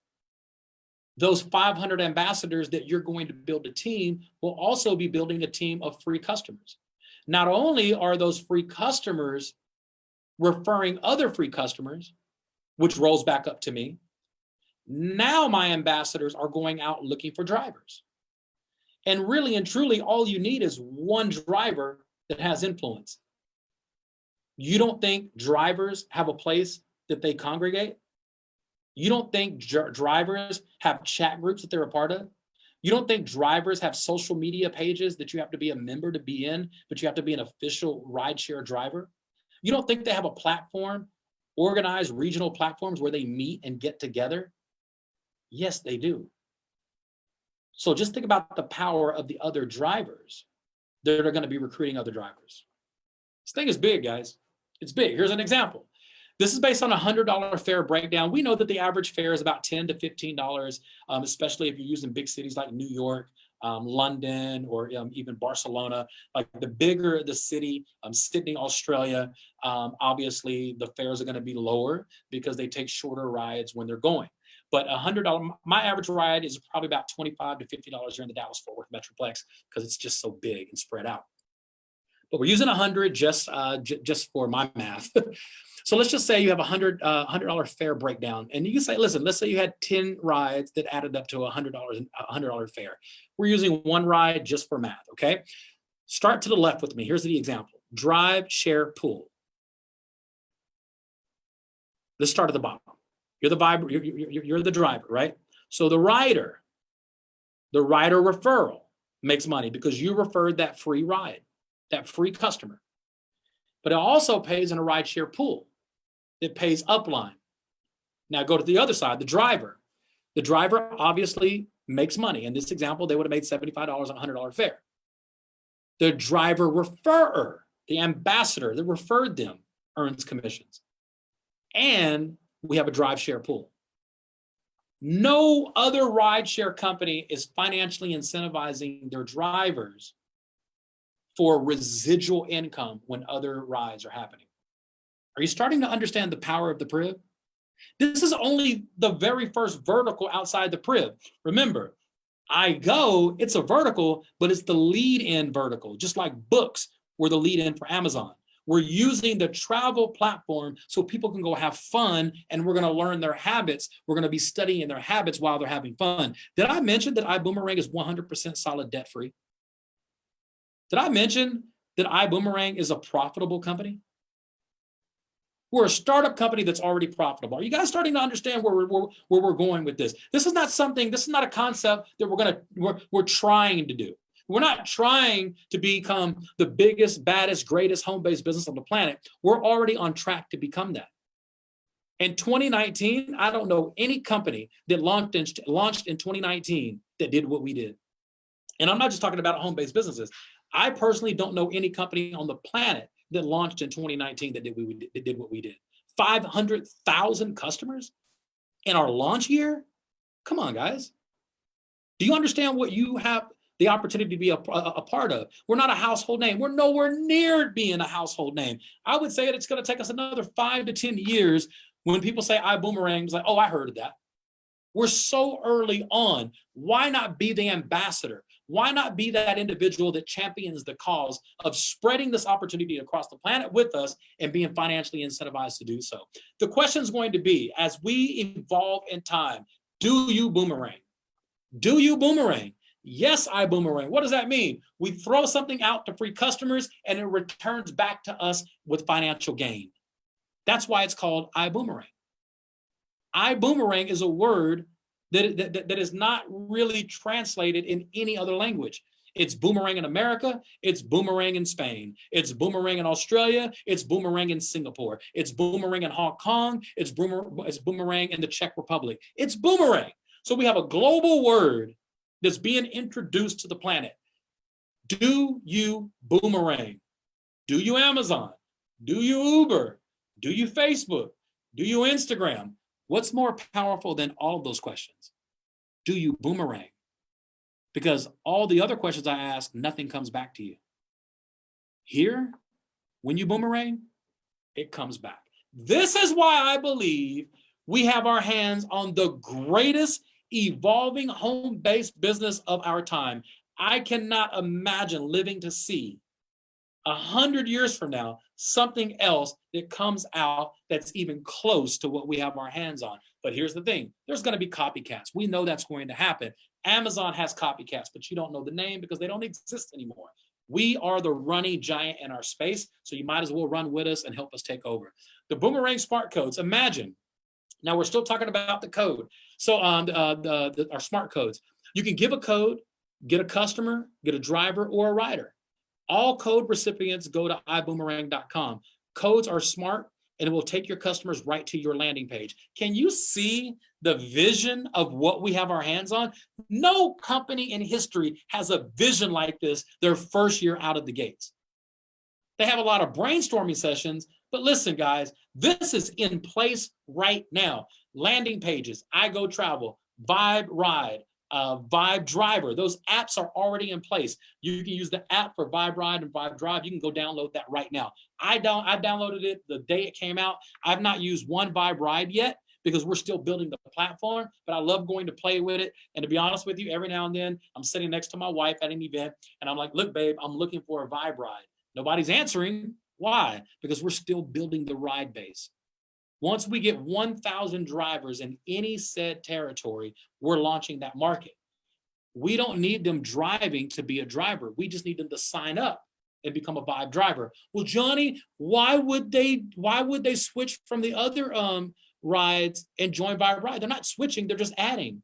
those 500 ambassadors that you're going to build a team will also be building a team of free customers. Not only are those free customers referring other free customers, which rolls back up to me, now my ambassadors are going out looking for drivers. And really and truly, all you need is one driver that has influence. You don't think drivers have a place that they congregate? You don't think drivers have chat groups that they're a part of? You don't think drivers have social media pages that you have to be a member to be in, but you have to be an official rideshare driver? You don't think they have a platform, organized regional platforms where they meet and get together? Yes, they do. So just think about the power of the other drivers that are going to be recruiting other drivers. This thing is big, guys. It's big. Here's an example. This is based on a $100 fare breakdown. We know that the average fare is about $10 to $15, especially if you're using big cities like New York, London, or even Barcelona. Like the bigger the city, Sydney, Australia, obviously the fares are going to be lower because they take shorter rides when they're going. But $100, my average ride is probably about $25 to $50 here in the Dallas-Fort Worth Metroplex because it's just so big and spread out. But we're using 100 just for my math. So let's just say you have a $100 fare breakdown, and you can say, listen, let's say you had 10 rides that added up to $100 fare. We're using one ride just for math, okay? Start to the left with me. Here's the example. Drive, share, pool. Let's start at the bottom. You're the driver, right? So the rider referral makes money because you referred that free ride, that free customer. But it also pays in a rideshare pool. It pays upline. Now go to the other side, the driver. The driver obviously makes money. In this example, they would have made $75 on a $100 fare. The driver referrer, the ambassador that referred them, earns commissions. And we have a drive share pool. No other rideshare company is financially incentivizing their drivers for residual income when other rides are happening. Are you starting to understand the power of the PRIV? This is only the very first vertical outside the PRIV. Remember, iGo, it's a vertical, but it's the lead-in vertical, just like books were the lead-in for Amazon. We're using the travel platform so people can go have fun, and we're going to learn their habits. We're going to be studying their habits while they're having fun. Did I mention that iBoomerang is 100% solid debt-free? Did I mention that iBoomerang is a profitable company? We're a startup company that's already profitable. Are you guys starting to understand where we're going with this? This is not a concept that we're trying to do. We're not trying to become the biggest, baddest, greatest home-based business on the planet. We're already on track to become that. In 2019, I don't know any company that launched in 2019 that did what we did. And I'm not just talking about home-based businesses. I personally don't know any company on the planet that launched in 2019 that did what we did. 500,000 customers in our launch year? Come on, guys. Do you understand what you have the opportunity to be a part of? We're not a household name. We're nowhere near being a household name. I would say it's going to take us another 5 to 10 years when people say iBoomerang, it's like, oh, I heard of that. We're so early on. Why not be the ambassador? Why not be that individual that champions the cause of spreading this opportunity across the planet with us and being financially incentivized to do so? The question is going to be, as we evolve in time, do you boomerang? Do you boomerang? Yes, iBoomerang. What does that mean? We throw something out to free customers and it returns back to us with financial gain. That's why it's called iBoomerang. iBoomerang is a word that is not really translated in any other language. It's boomerang in America, it's boomerang in Spain, it's boomerang in Australia, it's boomerang in Singapore, it's boomerang in Hong Kong, it's boomerang in the Czech Republic. It's boomerang. So we have a global word that's being introduced to the planet. Do you boomerang? Do you Amazon? Do you Uber? Do you Facebook? Do you Instagram? What's more powerful than all of those questions? Do you boomerang? Because all the other questions I ask, nothing comes back to you. Here, when you boomerang, it comes back. This is why I believe we have our hands on the greatest evolving home-based business of our time. I cannot imagine living to see 100 years from now, something else that comes out that's even close to what we have our hands on. But here's the thing, there's going to be copycats. We know that's going to happen. Amazon has copycats, but you don't know the name because they don't exist anymore. We are the running giant in our space, so you might as well run with us and help us take over. The Boomerang Smart Codes, imagine, now we're still talking about the code. So our smart codes, you can give a code, get a customer, get a driver or a rider. All code recipients go to iboomerang.com. Codes are smart and it will take your customers right to your landing page. Can you see the vision of what we have our hands on? No company in history has a vision like this their first year out of the gates. They have a lot of brainstorming sessions, but listen, guys, this is in place right now. Landing pages, iGoTravel, Vibe Ride, Vibe Driver, those apps are already in place. You can use the app for Vibe Ride and Vibe Drive. You can go download that right now. I downloaded it the day it came out. I've not used one Vibe Ride yet because we're still building the platform, but I love going to play with it. And to be honest with you, every now and then I'm sitting next to my wife at an event and I'm like, look, babe, I'm looking for a Vibe Ride. Nobody's answering. Why? Because we're still building the ride base. Once we get 1,000 drivers in any said territory, we're launching that market. We don't need them driving to be a driver. We just need them to sign up and become a Vibe driver. Well, Johnny, why would they switch from the other rides and join Vibe Ride? They're not switching, they're just adding.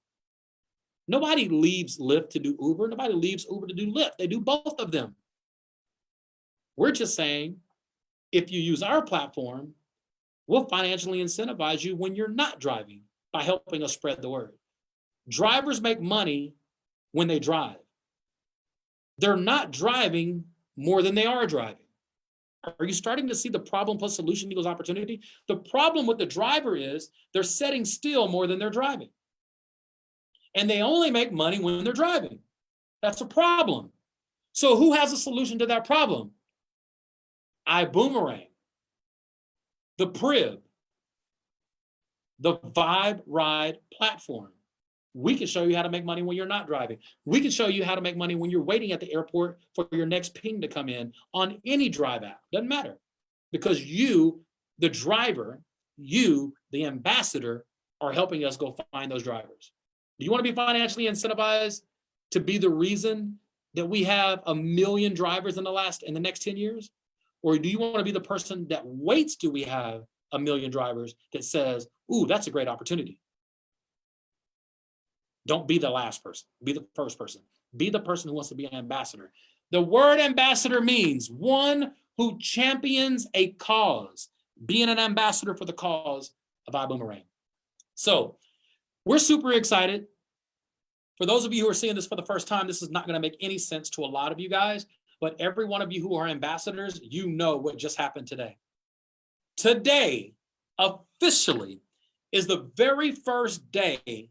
Nobody leaves Lyft to do Uber. Nobody leaves Uber to do Lyft. They do both of them. We're just saying, if you use our platform, we'll financially incentivize you when you're not driving by helping us spread the word. Drivers make money when they drive. They're not driving more than they are driving. Are you starting to see the problem plus solution equals opportunity? The problem with the driver is they're sitting still more than they're driving. And they only make money when they're driving. That's a problem. So who has a solution to that problem? iBoomerang, the Prib, the Vibe Ride platform. We can show you how to make money when you're not driving. We can show you how to make money when you're waiting at the airport for your next ping to come in on any drive app. Doesn't matter. Because you, the driver, you, the ambassador, are helping us go find those drivers. Do you want to be financially incentivized to be the reason that we have 1 million drivers in the next 10 years? Or do you want to be the person that waits till we have 1 million drivers that says, ooh, that's a great opportunity. Don't be the last person, be the first person. Be the person who wants to be an ambassador. The word ambassador means one who champions a cause, being an ambassador for the cause of iBoomerang. So we're super excited. For those of you who are seeing this for the first time, this is not going to make any sense to a lot of you guys, but every one of you who are ambassadors, you know what just happened today. Today, officially, is the very first day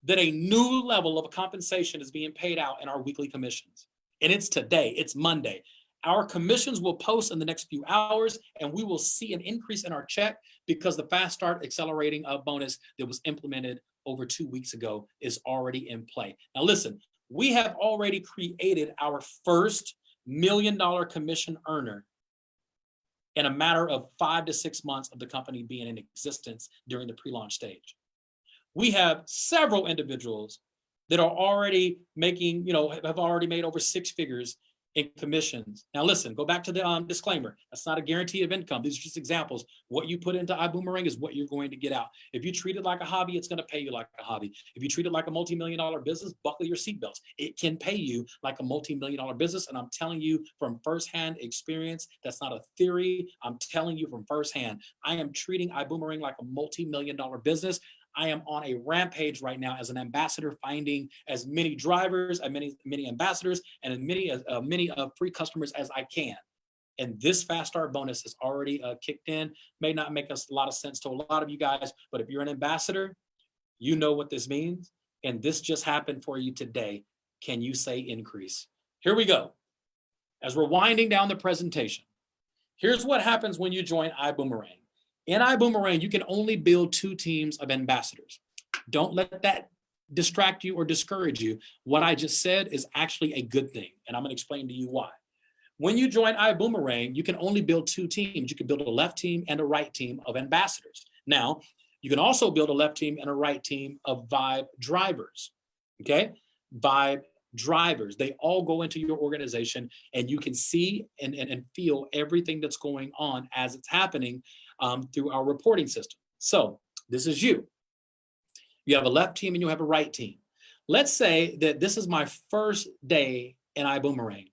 that a new level of compensation is being paid out in our weekly commissions. And it's today, it's Monday. Our commissions will post in the next few hours, and we will see an increase in our check because the Fast Start Accelerating bonus that was implemented over 2 weeks ago is already in play. Now listen, we have already created our first $1 million commission earner in a matter of 5 to 6 months of the company being in existence during the pre-launch stage. We have several individuals that are already making, have already made over 6 figures in commissions. Now listen, go back to the disclaimer. That's not a guarantee of income. These are just examples. What you put into iBoomerang is what you're going to get out. If you treat it like a hobby, it's going to pay you like a hobby. If you treat it like a multi-million-dollar business, buckle your seatbelts. It can pay you like a multi-million-dollar business. And I'm telling you from firsthand experience, that's not a theory. I'm telling you from firsthand, I am treating iBoomerang like a multi-million-dollar business. I am on a rampage right now as an ambassador, finding as many drivers, as many ambassadors, and as many free customers as I can. And this Fast Start bonus is already kicked in. May not make us a lot of sense to a lot of you guys, but if you're an ambassador, you know what this means. And this just happened for you today. Can you say increase? Here we go. As we're winding down the presentation, here's what happens when you join iBoomerang. In iBoomerang, you can only build 2 teams of ambassadors. Don't let that distract you or discourage you. What I just said is actually a good thing, and I'm going to explain to you why. When you join iBoomerang, you can only build 2 teams. You can build a left team and a right team of ambassadors. Now, you can also build a left team and a right team of Vibe drivers, okay? Vibe drivers, they all go into your organization, and you can see and feel everything that's going on as it's happening through our reporting system. So this is you. You have a left team and you have a right team. Let's say that this is my first day in iBoomerang.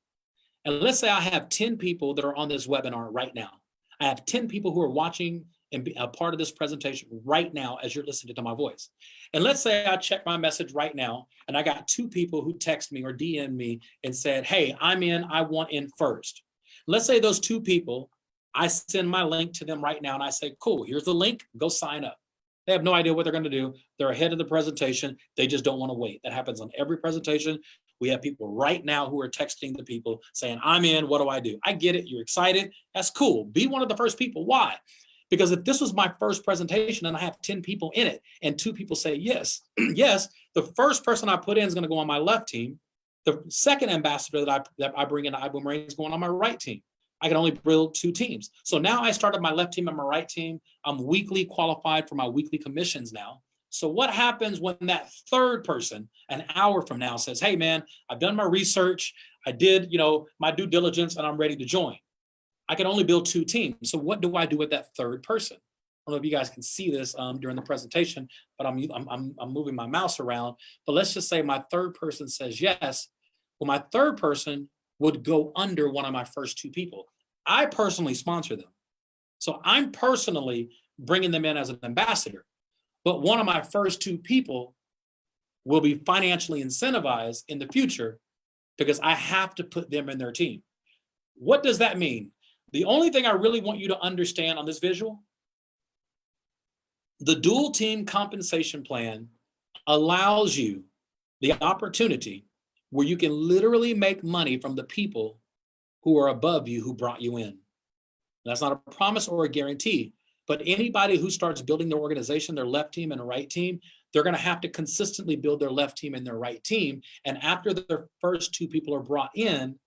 And let's say I have 10 people that are on this webinar right now. I have 10 people who are watching and be a part of this presentation right now as you're listening to my voice. And let's say I check my message right now and I got 2 people who text me or DM me and said, hey, I'm in, I want in first. Let's say those 2 people, I send my link to them right now and I say, cool, here's the link, go sign up. They have no idea what they're going to do. They're ahead of the presentation. They just don't want to wait. That happens on every presentation. We have people right now who are texting the people saying, I'm in, what do I do? I get it, you're excited, that's cool. Be one of the first people. Why? Because if this was my first presentation and I have 10 people in it and 2 people say yes, yes, the first person I put in is going to go on my left team. The second ambassador that I bring into iBoomerang is going on my right team. I can only build 2 teams. So now I started my left team and my right team. I'm weekly qualified for my weekly commissions now. So what happens when that third person an hour from now says, hey man, I've done my research. I did, my due diligence and I'm ready to join. I can only build 2 teams. So what do I do with that third person? I don't know if you guys can see this during the presentation, but I'm moving my mouse around. But let's just say my third person says yes. Well, my third person would go under one of my first 2 people. I personally sponsor them. So I'm personally bringing them in as an ambassador. But one of my first 2 people will be financially incentivized in the future because I have to put them in their team. What does that mean? The only thing I really want you to understand on this visual, the dual team compensation plan allows you the opportunity where you can literally make money from the people who are above you who brought you in. That's not a promise or a guarantee, but anybody who starts building their organization, their left team and a right team, they're going to have to consistently build their left team and their right team. And after their first 2 people are brought in,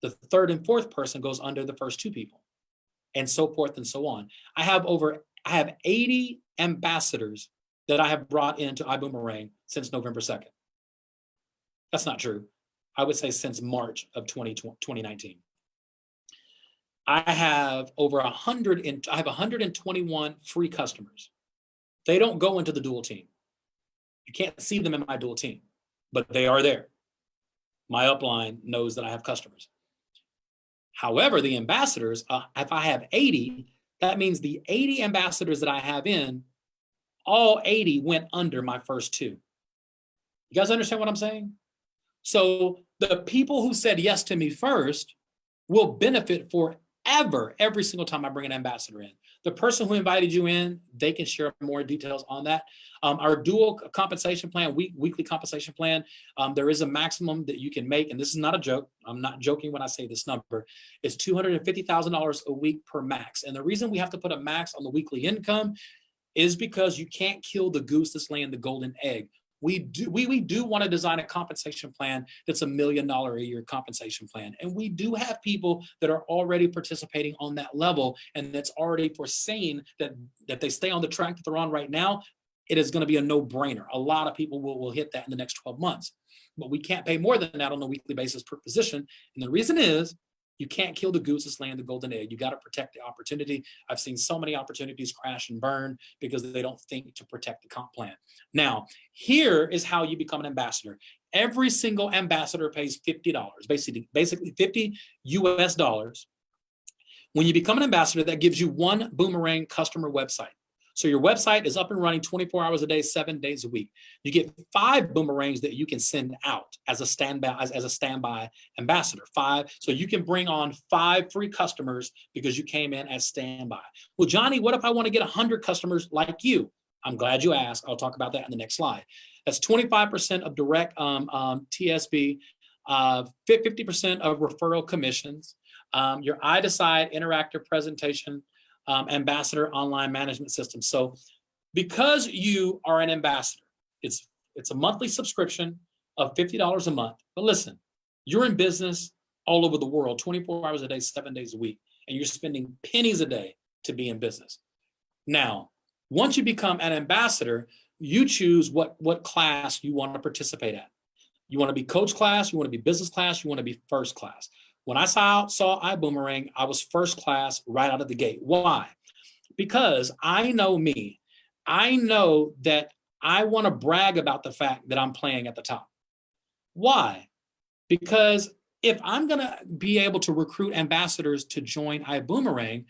the third and fourth person goes under the first 2 people, and so forth and so on. I have 80 ambassadors that I have brought into iBoomerang since November 2nd. That's not true. I would say since March of 2019. I have over 100 and I have 121 free customers. They don't go into the dual team. You can't see them in my dual team, but they are there. My upline knows that I have customers. However, the ambassadors, if I have 80, that means the 80 ambassadors that I have in, all 80 went under my first 2. You guys understand what I'm saying? So the people who said yes to me first will benefit forever every single time I bring an ambassador in. The person who invited you in, they can share more details on that. Our dual compensation plan, weekly compensation plan, there is a maximum that you can make, and this is not a joke. I'm not joking when I say this number. It's $250,000 a week per max. And the reason we have to put a max on the weekly income is because you can't kill the goose that's laying the golden egg. We do want to design a compensation plan that's $1 million a year compensation plan. And we do have people that are already participating on that level, and that's already foreseen that they stay on the track that they're on right now. It is going to be a no-brainer. A lot of people will hit that in the next 12 months. But we can't pay more than that on a weekly basis per position. And the reason is you can't kill the goose that's laying the golden egg. You got to protect the opportunity. I've seen so many opportunities crash and burn because they don't think to protect the comp plan. Now, here is how you become an ambassador. Every single ambassador pays $50, basically 50 US dollars. When you become an ambassador, that gives you 1 Boomerang customer website. So your website is up and running 24 hours a day, 7 days a week. You get 5 boomerangs that you can send out as a standby ambassador. 5, so you can bring on 5 free customers because you came in as standby. Well, Johnny, what if I want to get 100 customers like you? I'm glad you asked. I'll talk about that in the next slide. That's 25% of direct TSB, 50% of referral commissions, your iDecide interactive presentation, ambassador online management system. So because you are an ambassador, it's a monthly subscription of $50 a month. But listen, you're in business all over the world, 24 hours a day, 7 days a week, and you're spending pennies a day to be in business. Now, once you become an ambassador, you choose what class you want to participate at. You want to be coach class, you want to be business class, you want to be first class. When I saw iBoomerang, I was first class right out of the gate. Why? Because I know me. I know that I want to brag about the fact that I'm playing at the top. Why? Because if I'm going to be able to recruit ambassadors to join iBoomerang,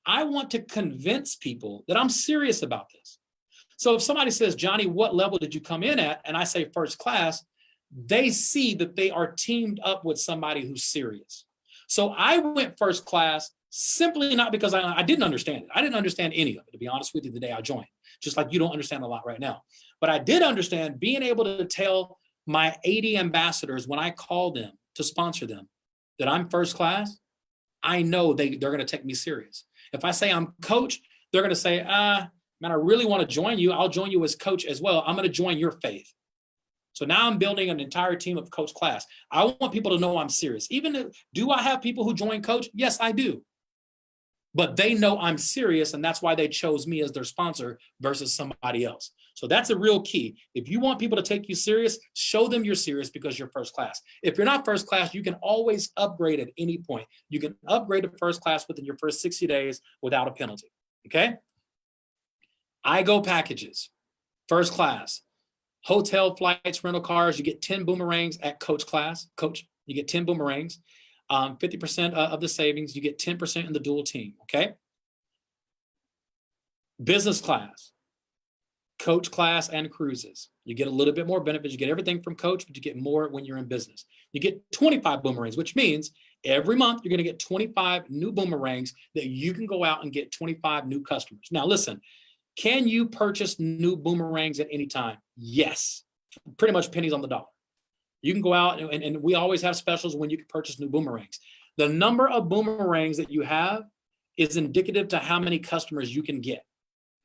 I want to convince people that I'm serious about this. So if somebody says, Johnny, what level did you come in at? And I say first class, they see that they are teamed up with somebody who's serious. So I went first class simply not because I didn't understand it. I didn't understand any of it, to be honest with you, the day I joined, just like you don't understand a lot right now. But I did understand being able to tell my 80 ambassadors when I call them to sponsor them that I'm first class, I know they're going to take me serious. If I say I'm coach, they're going to say, man, I really want to join you. I'll join you as coach as well. I'm going to join your faith. So now I'm building an entire team of coach class. I want people to know I'm serious. Do I have people who join coach? Yes, I do. But they know I'm serious, and that's why they chose me as their sponsor versus somebody else. So that's a real key. If you want people to take you serious, show them you're serious because you're first class. If you're not first class, you can always upgrade at any point. You can upgrade to first class within your first 60 days without a penalty, okay? iGo packages, first class. Hotel, flights, rental cars, you get 10 boomerangs at coach class. Coach, you get 10 boomerangs. 50% of the savings, you get 10% in the dual team, okay? Business class, coach class, and cruises. You get a little bit more benefits. You get everything from coach, but you get more when you're in business. You get 25 boomerangs, which means every month you're going to get 25 new boomerangs that you can go out and get 25 new customers. Now, listen. Can you purchase new boomerangs at any time? Yes, pretty much pennies on the dollar. You can go out and we always have specials when you can purchase new boomerangs. The number of boomerangs that you have is indicative to how many customers you can get.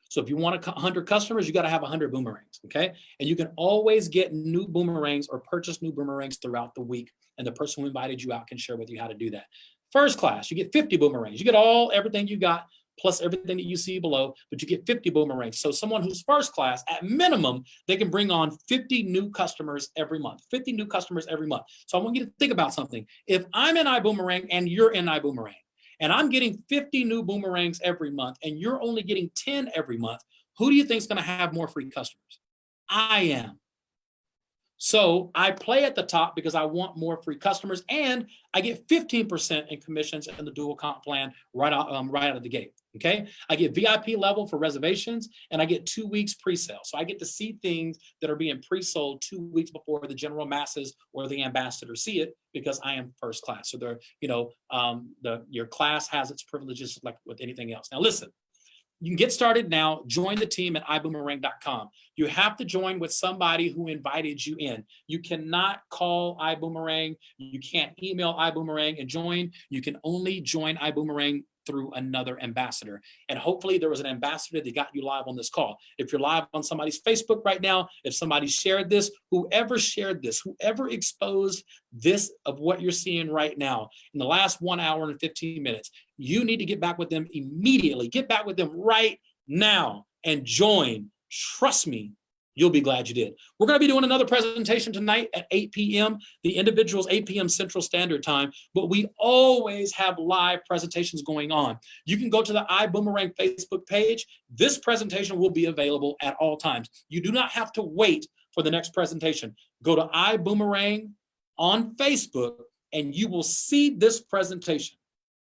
So if you want 100 customers, you got to have 100 boomerangs, okay? And you can always get new boomerangs or purchase new boomerangs throughout the week. And the person who invited you out can share with you how to do that. First class, you get 50 boomerangs. You get everything you got plus everything that you see below, but you get 50 boomerangs. So someone who's first class, at minimum, they can bring on 50 new customers every month, 50 new customers every month. So I want you to think about something. If I'm in iBoomerang and you're in iBoomerang, and I'm getting 50 new boomerangs every month, and you're only getting 10 every month, who do you think is going to have more free customers? I am. So I play at the top because I want more free customers, and I get 15% in commissions in the dual comp plan right out of the gate. Okay, I get VIP level for reservations, and I get 2 weeks pre-sale. So I get to see things that are being pre-sold 2 weeks before the general masses or the ambassadors see it, because I am first class. So they're, your class has its privileges like with anything else. Now listen. You can get started now. Join the team at iboomerang.com. You have to join with somebody who invited you in. You cannot call iBoomerang. You can't email iBoomerang and join. You can only join iBoomerang through another ambassador. And hopefully there was an ambassador that got you live on this call. If you're live on somebody's Facebook right now, if somebody shared this, whoever shared this, whoever exposed this of what you're seeing right now in the last 1 hour and 15 minutes, you need to get back with them immediately. Get back with them right now and join. Trust me, you'll be glad you did. We're going to be doing another presentation tonight at 8 p.m. The individual's 8 p.m. Central Standard Time, but we always have live presentations going on. You can go to the iBoomerang Facebook page. This presentation will be available at all times. You do not have to wait for the next presentation. Go to iBoomerang on Facebook and you will see this presentation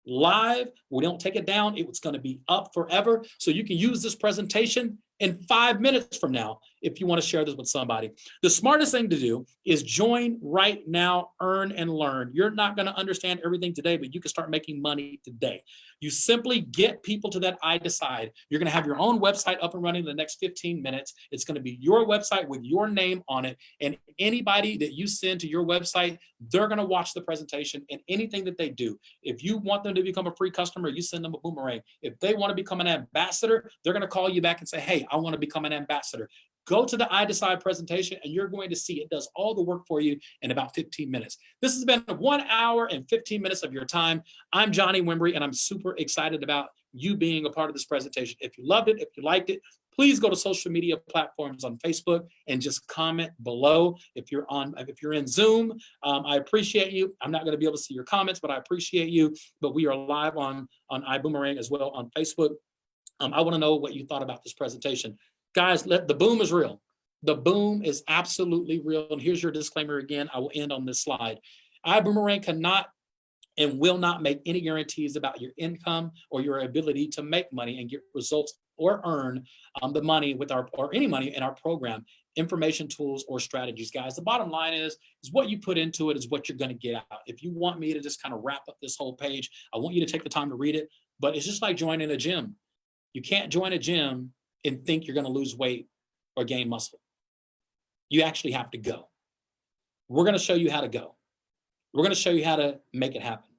live. We don't take it down. It's going to be up forever. So you can use this presentation in 5 minutes from now if you want to share this with somebody. The smartest thing to do is join right now, earn and learn. You're not going to understand everything today, but you can start making money today. You simply get people to that I Decide. You're going to have your own website up and running in the next 15 minutes. It's going to be your website with your name on it. And anybody that you send to your website, they're going to watch the presentation and anything that they do. If you want them to become a free customer, you send them a boomerang. If they want to become an ambassador, they're going to call you back and say, hey, I want to become an ambassador. Go to the I Decide presentation and you're going to see it does all the work for you in about 15 minutes. This has been 1 hour and 15 minutes of your time. I'm Johnny Wimbrey, and I'm super excited about you being a part of this presentation. If you loved it, if you liked it, please go to social media platforms on Facebook and just comment below. If you're in Zoom, I appreciate you. I'm not going to be able to see your comments, but I appreciate you. But we are live on iBoomerang as well on Facebook. I want to know what you thought about this presentation. Guys, the boom is real. The boom is absolutely real. And here's your disclaimer again. I will end on this slide. iBoomerang cannot and will not make any guarantees about your income or your ability to make money and get results or earn the money with any money in our program, information, tools, or strategies. Guys, the bottom line is what you put into it is what you're going to get out. If you want me to just kind of wrap up this whole page, I want you to take the time to read it. But it's just like joining a gym. You can't join a gym and think you're going to lose weight or gain muscle. You actually have to go. We're going to show you how to go. We're going to show you how to make it happen.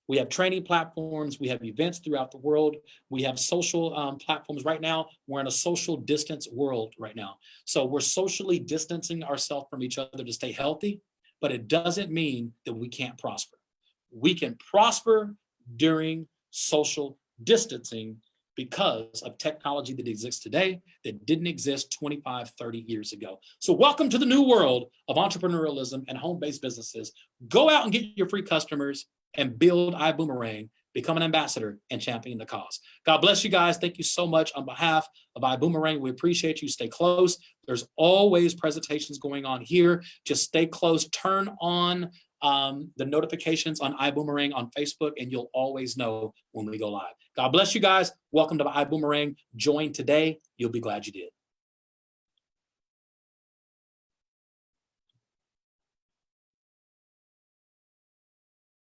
We have training platforms. We have events throughout the world. We have social platforms right now. We're in a social distance world right now. So we're socially distancing ourselves from each other to stay healthy, but it doesn't mean that we can't prosper. We can prosper during social distancing because of technology that exists today that didn't exist 25, 30 years ago. So welcome to the new world of entrepreneurialism and home-based businesses. Go out and get your free customers and build iBoomerang, become an ambassador, and champion the cause. God bless you guys. Thank you so much on behalf of iBoomerang. We appreciate you. Stay close. There's always presentations going on here. Just stay close. Turn on the notifications on iBoomerang on Facebook, and you'll always know when we go live. God bless you guys. Welcome to iBoomerang. Join today. You'll be glad you did.